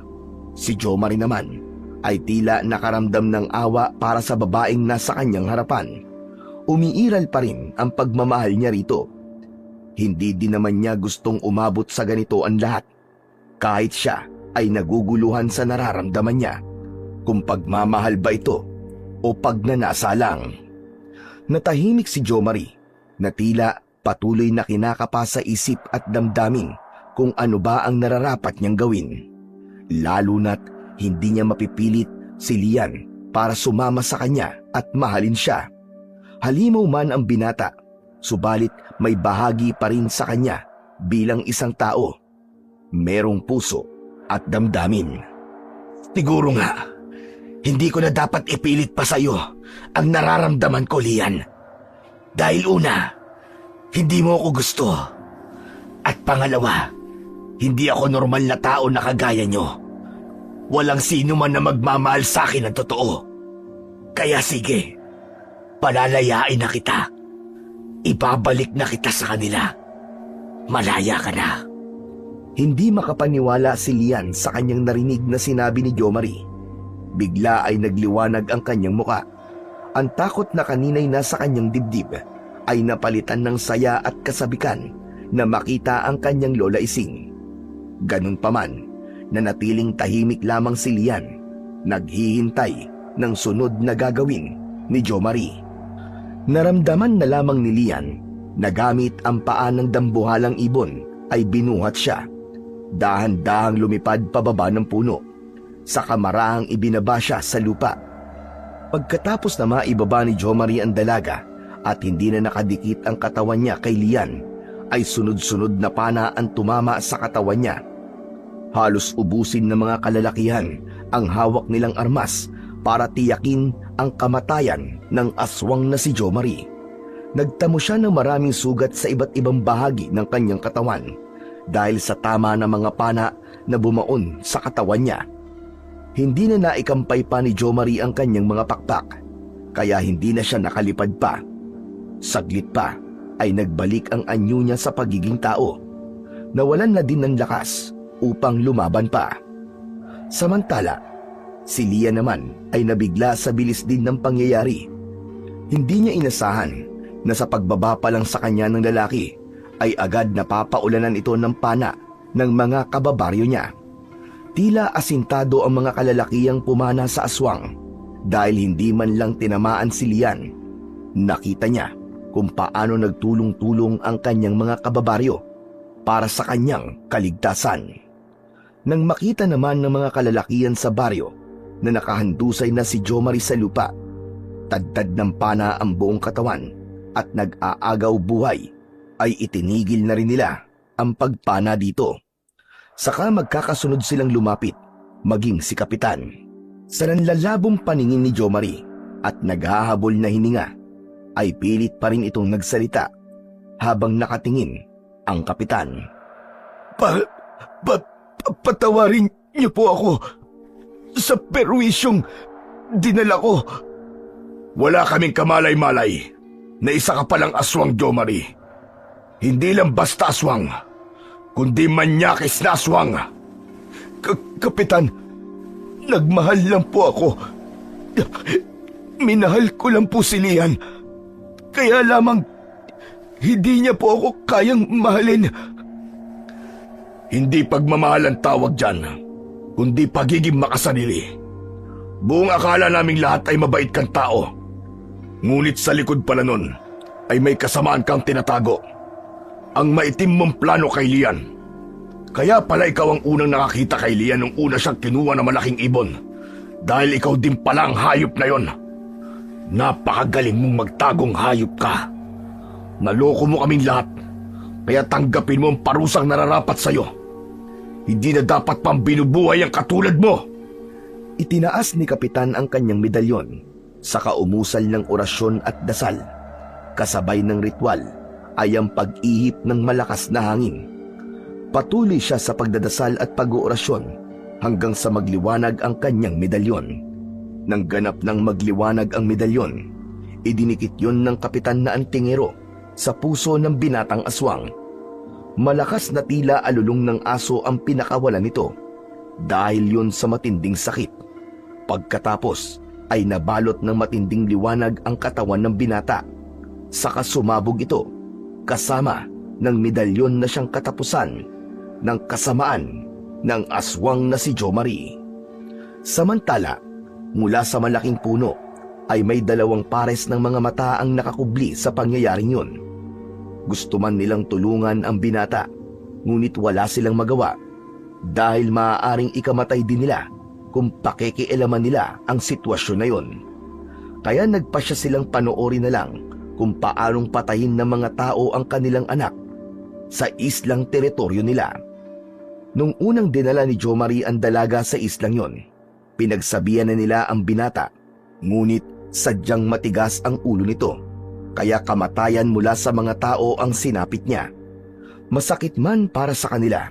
si Jomari naman ay tila nakaramdam ng awa para sa babaeng nasa kanyang harapan. Umiiral pa rin ang pagmamahal niya rito. Hindi din naman niya gustong umabot sa ganito ang lahat. Kahit siya ay naguguluhan sa nararamdaman niya, kung pagmamahal ba ito o pagnanasa lang. Natahimik si Jomari na tila patuloy na kinakapa sa isip at damdamin kung ano ba ang nararapat niyang gawin. Lalo na't hindi niya mapipilit si Lian para sumama sa kanya at mahalin siya. Halimaw man ang binata, subalit may bahagi pa rin sa kanya bilang isang tao. Merong puso at damdamin. Siguro nga, hindi ko na dapat ipilit pa sa'yo ang nararamdaman ko, Lian. Dahil una, hindi mo ako gusto. At pangalawa, hindi ako normal na tao na kagaya nyo. Walang sino man na magmamahal sa akin ng totoo. Kaya sige, palalayain na kita. Ibabalik na kita sa kanila. Malaya ka na. Hindi makapaniwala si Lian sa kanyang narinig na sinabi ni Jomari. Bigla ay nagliwanag ang kanyang muka. Ang takot na kanina'y nasa kanyang dibdib ay napalitan ng saya at kasabikan na makita ang kanyang Lola Ising. Ganun pa man, Nanatiling tahimik lamang si Lian, naghihintay ng sunod na gagawin ni Jo Marie. Naramdaman na lamang ni Lian na gamit ang paa ng dambuhalang ibon ay binuhat siya. Dahan-dahang lumipad pababa ng puno. Sa kamarahang ibinaba siya sa lupa. Pagkatapos na maibaba ni Jo Marie ang dalaga at hindi na nakadikit ang katawan niya kay Lian, ay sunod-sunod na pana ang tumama sa katawan niya. Halos ubusin ng mga kalalakihan ang hawak nilang armas para tiyakin ang kamatayan ng aswang na si Jo Marie. Nagtamo siya ng maraming sugat sa iba't ibang bahagi ng kanyang katawan dahil sa tama ng mga pana na bumaon sa katawan niya. Hindi na naikampay pa ni Jo Marie ang kanyang mga pakpak, kaya hindi na siya nakalipad pa. Saglit pa ay nagbalik ang anyo niya sa pagiging tao. Nawalan na din ng lakas upang lumaban pa. Samantala, si Lian naman ay nabigla sa bilis din ng pangyayari. Hindi niya inasahan na sa pagbaba pa lang sa kanya ng lalaki ay agad napapaulanan ito ng pana ng mga kababaryo niya. Tila asintado ang mga kalalakihang pumana sa aswang dahil hindi man lang tinamaan si Lian. Nakita niya kung paano nagtulong-tulong ang kanyang mga kababaryo para sa kanyang kaligtasan. Nang makita naman ng mga kalalakihan sa baryo na nakahandusay na si Jo Marie sa lupa, tadtad ng pana ang buong katawan at nag-aagaw buhay, ay itinigil na rin nila ang pagpana dito. Saka magkakasunod silang lumapit, maging si Kapitan. Sa nanlalabong paningin ni Jo Marie at naghahabol na hininga, ay pilit pa rin itong nagsalita habang nakatingin ang Kapitan. Patawarin niyo po ako sa perwisyong dinala ko. Wala kaming kamalay-malay na isa ka palang aswang, Jo Marie. Hindi lang basta aswang, kundi manyakis na aswang. Kapitan, nagmahal lang po ako. Minahal ko lang po si Lian. Kaya lamang hindi niya po ako kayang mahalin. Hindi pagmamahal ang tawag dyan, kundi pagiging makasarili. Buong akala naming lahat ay mabait kang tao. Ngunit sa likod pala nun ay may kasamaan kang tinatago. Ang maitim mong plano kay Lian. Kaya pala ikaw ang unang nakakita kay Lian nung una siyang kinuha ng malaking ibon. Dahil ikaw din pala ang hayop na yon. Napakagaling mong magtagong hayop ka. Naloko mo kaming lahat. Kaya tanggapin mo ang parusang nararapat sa'yo. Hindi na dapat pang binubuhay ang katulad mo. Itinaas ni Kapitan ang kanyang medalyon sa kaumusal ng orasyon at dasal. Kasabay ng ritual ay ang pag-ihip ng malakas na hangin. Patuloy siya sa pagdadasal at pag-oorasyon hanggang sa magliwanag ang kanyang medalyon. Nang ganap ng magliwanag ang medalyon, idinikit yon ng Kapitan na antingero sa puso ng binatang aswang. Malakas na tila alulong ng aso ang pinakawalan nito dahil yon sa matinding sakit. Pagkatapos ay nabalot ng matinding liwanag ang katawan ng binata. Saka sumabog ito kasama ng medalyon na siyang katapusan ng kasamaan ng aswang na si Jo Marie. Samantala, mula sa malaking puno ay may 2 pares ng mga mata ang nakakubli sa pangyayaring yun. Gusto man nilang tulungan ang binata, ngunit wala silang magawa dahil maaaring ikamatay din nila kung pakikialaman nila ang sitwasyon na yun. Kaya nagpasya silang panoorin na lang kung paanong patayin ng mga tao ang kanilang anak sa islang teritoryo nila. Nung unang dinala ni Jo Marie ang dalaga sa islang yon, pinagsabihan na nila ang binata, ngunit sadyang matigas ang ulo nito, kaya kamatayan mula sa mga tao ang sinapit niya. Masakit man para sa kanila,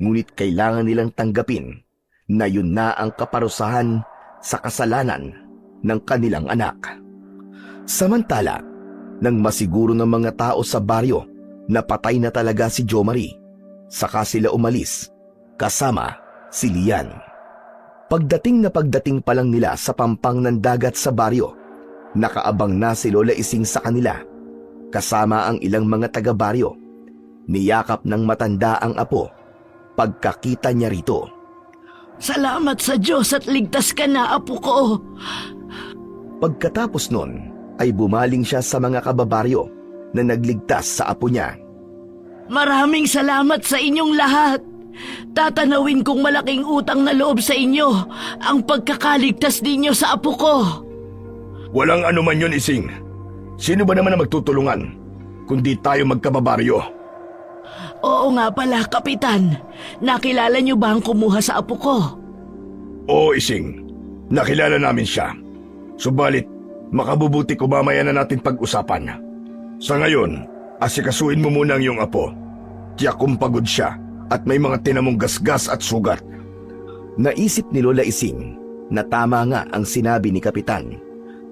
ngunit kailangan nilang tanggapin na yun na ang kaparusahan sa kasalanan ng kanilang anak. Samantala, nang masiguro ng mga tao sa baryo na patay na talaga si Jo Marie, saka sila umalis kasama si Lian. Pagdating pa lang nila sa pampang ng dagat sa baryo, nakaabang na si Lola Ising sa kanila, kasama ang ilang mga taga-baryo. Niyakap ng matanda ang apo. Pagkakita niya rito, Salamat sa Diyos at ligtas ka na, apo ko. Pagkatapos nun, ay bumaling siya sa mga kababaryo na nagligtas sa apo niya. Maraming salamat sa inyong lahat. Tatanawin kong malaking utang na loob sa inyo ang pagkakaligtas ninyo sa apo ko. Walang anuman yun, Ising. Sino ba naman ang magtutulungan kundi tayo magkababaryo? Oo nga pala, Kapitan. Nakilala niyo ba ang kumuha sa apo ko? Oo, Ising. Nakilala namin siya. Subalit, makabubuti ko mamaya na natin pag-usapan. Sa ngayon, asikasuin mo muna ang iyong apo. Tiyak kung pagod siya at may mga tinamong gasgas at sugat. Naisip ni Lola Ising na tama nga ang sinabi ni Kapitan,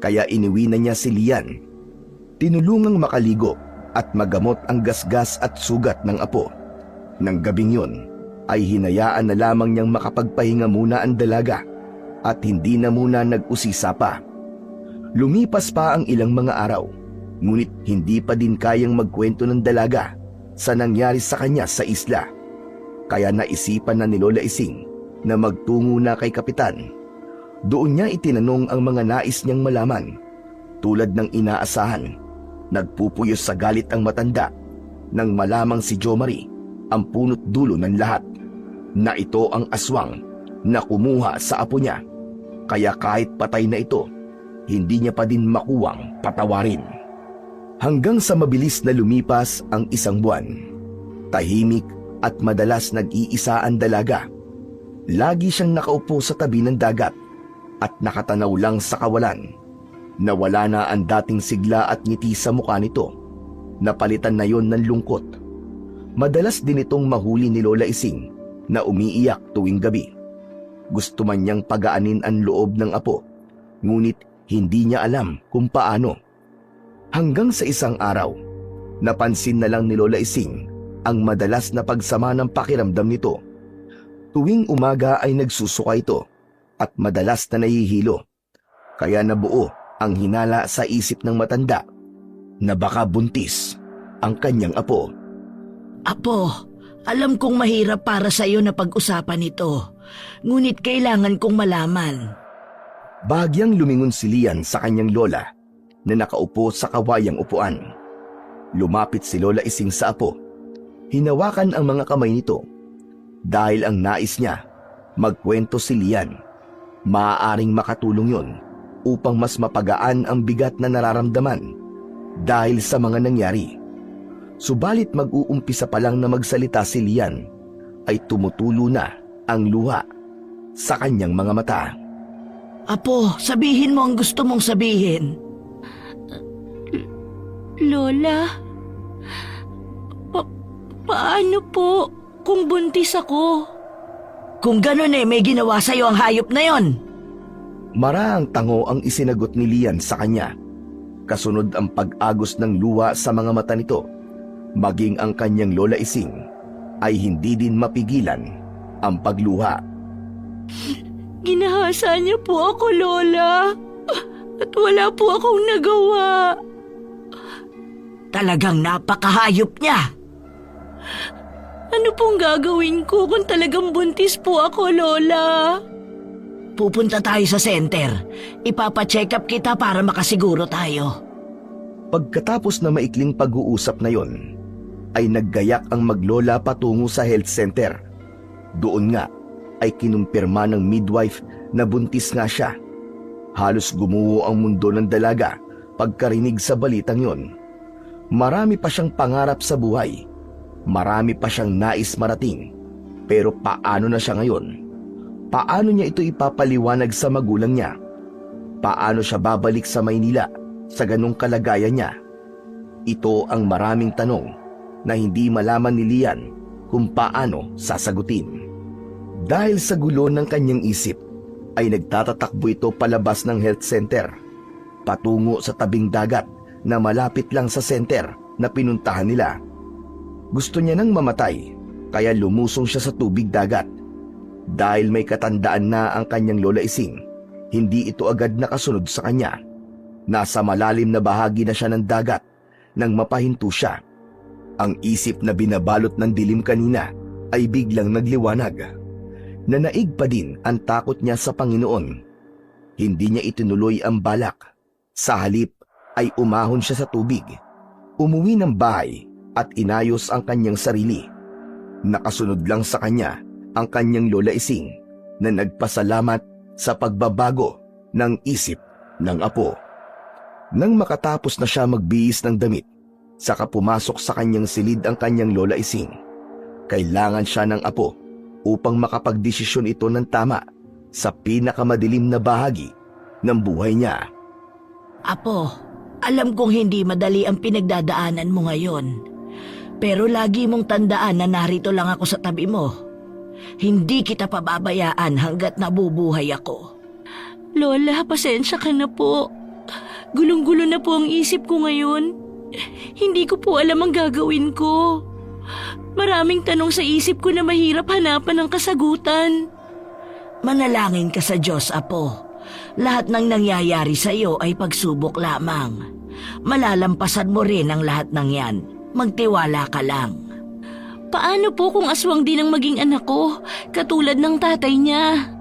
kaya iniwi na niya si Lian. Tinulungang makaligo at magamot ang gasgas at sugat ng apo. Nang gabing yun, ay hinayaan na lamang niyang makapagpahinga muna ang dalaga at hindi na muna nag-usisa pa. Lumipas pa ang ilang mga araw, ngunit hindi pa din kayang magkwento ng dalaga sa nangyari sa kanya sa isla. Kaya naisipan na ni Lola Ising na magtungo na kay Kapitan. Doon niya itinanong ang mga nais niyang malaman. Tulad ng inaasahan, nagpupuyos sa galit ang matanda nang malamang si Jomari ang punot dulo ng lahat, na ito ang aswang na kumuha sa apo niya. Kaya kahit patay na ito, hindi niya pa din makuwang patawarin. Hanggang sa mabilis na lumipas ang isang buwan, tahimik at madalas nag-iisa ang dalaga. Lagi siyang nakaupo sa tabi ng dagat at nakatanaw lang sa kawalan. Nawala na ang dating sigla at ngiti sa mukha nito. Napalitan na yon ng lungkot. Madalas din itong mahuli ni Lola Ising na umiiyak tuwing gabi. Gusto man niyang pagaanin ang loob ng apo, ngunit hindi niya alam kung paano. Hanggang sa isang araw, napansin na lang ni Lola Ising ang madalas na pagsama ng pakiramdam nito. Tuwing umaga ay nagsusuka ito at madalas na nahihilo. Kaya nabuo ang hinala sa isip ng matanda na baka buntis ang kanyang apo. Apo, alam kong mahirap para sa iyo na pag-usapan ito, ngunit kailangan kong malaman. Bahagyang lumingon si Lian sa kanyang lola na nakaupo sa kawayang upuan. Lumapit si Lola Ising sa apo. Hinawakan ang mga kamay nito. Dahil ang nais niya, magkwento si Lian. Maaaring makatulong yon upang mas mapagaan ang bigat na nararamdaman dahil sa mga nangyari. Subalit mag-uumpisa pa lang na magsalita si Lian, ay tumutulo na ang luha sa kanyang mga mata. Apo, sabihin mo ang gusto mong sabihin. Lola, paano po kung buntis ako? Kung ganun may ginawa sa'yo ang hayop na yon. Maraang tango ang isinagot ni Lian sa kanya. Kasunod ang pag-agos ng luha sa mga mata nito. Maging ang kanyang Lola Ising ay hindi din mapigilan ang pagluha. Ginahasa niyo po ako, Lola. At wala po akong nagawa. Talagang napakahayop niya. Ano pong gagawin ko kung talagang buntis po ako, Lola? Pupunta tayo sa center. Ipapacheck up kita para makasiguro tayo. Pagkatapos na maikling pag-uusap na yon, ay naggayak ang maglola patungo sa health center. Doon nga ay kinumpirma ng midwife na buntis nga siya. Halos gumuho ang mundo ng dalaga pagkarinig sa balitang yon. Marami pa siyang pangarap sa buhay. Marami pa siyang nais marating. Pero paano na siya ngayon? Paano niya ito ipapaliwanag sa magulang niya? Paano siya babalik sa Maynila sa ganong kalagayan niya? Ito ang maraming tanong na hindi malaman ni Lian kung paano sasagutin. Dahil sa gulo ng kanyang isip, ay nagtatatakbo ito palabas ng health center, patungo sa tabing dagat na malapit lang sa center na pinuntahan nila. Gusto niya nang mamatay, kaya lumusong siya sa tubig dagat. Dahil may katandaan na ang kanyang Lola Ising, hindi ito agad nakasunod sa kanya. Nasa malalim na bahagi na siya ng dagat nang mapahinto siya. Ang isip na binabalot ng dilim kanina ay biglang nagliwanag. Nanaig pa din ang takot niya sa Panginoon. Hindi niya itinuloy ang balak. Sa halip ay umahon siya sa tubig. Umuwi ng bahay at inayos ang kanyang sarili. Nakasunod lang sa kanya ang kanyang Lola Ising na nagpasalamat sa pagbabago ng isip ng apo. Nang makatapos na siya magbihis ng damit, saka pumasok sa kanyang silid ang kanyang Lola Ising. Kailangan siya ng apo upang makapagdesisyon ito ng tama sa pinakamadilim na bahagi ng buhay niya. Apo, alam kong hindi madali ang pinagdadaanan mo ngayon. Pero lagi mong tandaan na narito lang ako sa tabi mo. Hindi kita pababayaan hanggat nabubuhay ako. Lola, pasensya ka na po. Gulong-gulo na po ang isip ko ngayon. Hindi ko po alam ang gagawin ko. Maraming tanong sa isip ko na mahirap hanapan ng kasagutan. Manalangin ka sa Diyos, Apo. Lahat ng nangyayari sa iyo ay pagsubok lamang. Malalampasan mo rin ang lahat ng yan. Magtiwala ka lang. Paano po kung aswang din ang maging anak ko, katulad ng tatay niya?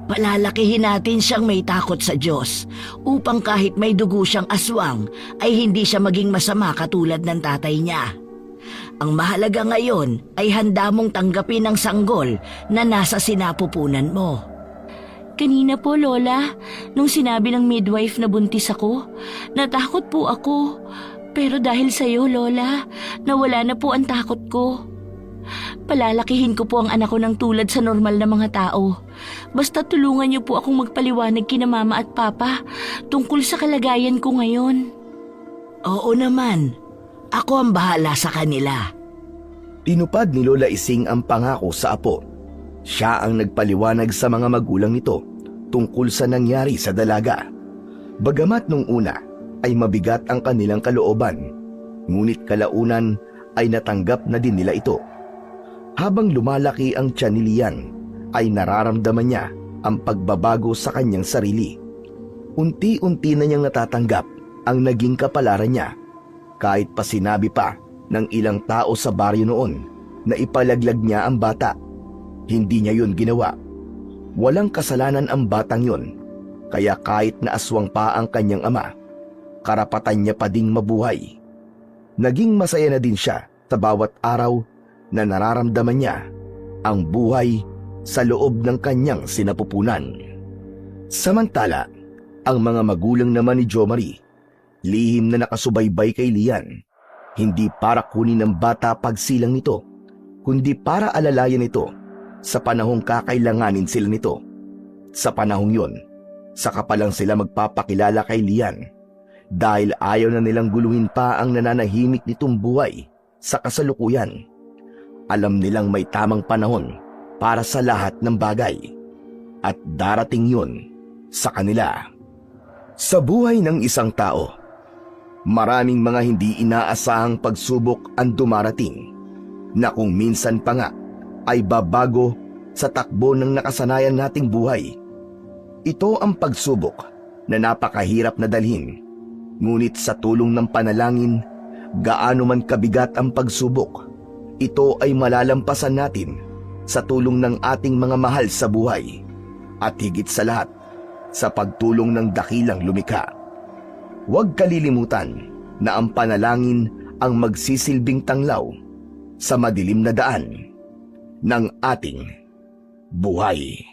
Palalakihin natin siyang may takot sa Diyos upang kahit may dugo siyang aswang ay hindi siya maging masama katulad ng tatay niya. Ang mahalaga ngayon ay handa mong tanggapin ang sanggol na nasa sinapupunan mo. Kanina po, Lola, nung sinabi ng midwife na buntis ako, natakot po ako. Pero dahil sa iyo, Lola, nawala na po ang takot ko. Palalakihin ko po ang anak ko ng tulad sa normal na mga tao. Basta tulungan niyo po akong magpaliwanag kina Mama at Papa tungkol sa kalagayan ko ngayon. Oo naman. Ako ang bahala sa kanila. Tinupad ni Lola Ising ang pangako sa apo. Siya ang nagpaliwanag sa mga magulang nito tungkol sa nangyari sa dalaga. Bagamat nung una ay mabigat ang kanilang kalooban, ngunit kalaunan ay natanggap na din nila ito. Habang lumalaki ang tiyan ni Lian, ay nararamdaman niya ang pagbabago sa kanyang sarili. Unti-unti na niyang natatanggap ang naging kapalaran niya. Kahit pa sinabi pa ng ilang tao sa baryo noon na ipalaglag niya ang bata, hindi niya yun ginawa. Walang kasalanan ang batang yun, kaya kahit na aswang pa ang kanyang ama, karapatan niya pa ding mabuhay. Naging masaya na din siya sa bawat araw na nararamdaman niya ang buhay sa loob ng kanyang sinapupunan. Samantala, ang mga magulang naman ni Jo Marie, lihim na nakasubaybay kay Lian, hindi para kunin ng bata pagsilang nito, kundi para alalayan ito sa panahong kakailanganin sila nito. Sa panahong yun, saka pa lang sila magpapakilala kay Lian dahil ayaw na nilang guluhin pa ang nananahimik nitong buhay sa kasalukuyan. Alam nilang may tamang panahon para sa lahat ng bagay at darating yun sa kanila. Sa buhay ng isang tao, maraming mga hindi inaasahang pagsubok ang dumarating na kung minsan pa nga ay babago sa takbo ng nakasanayan nating buhay. Ito ang pagsubok na napakahirap na dalhin, ngunit sa tulong ng panalangin, gaano man kabigat ang pagsubok, ito ay malalampasan natin sa tulong ng ating mga mahal sa buhay at higit sa lahat, sa pagtulong ng dakilang lumikha. Huwag kalilimutan na ang panalangin ang magsisilbing tanglaw sa madilim na daan ng ating buhay.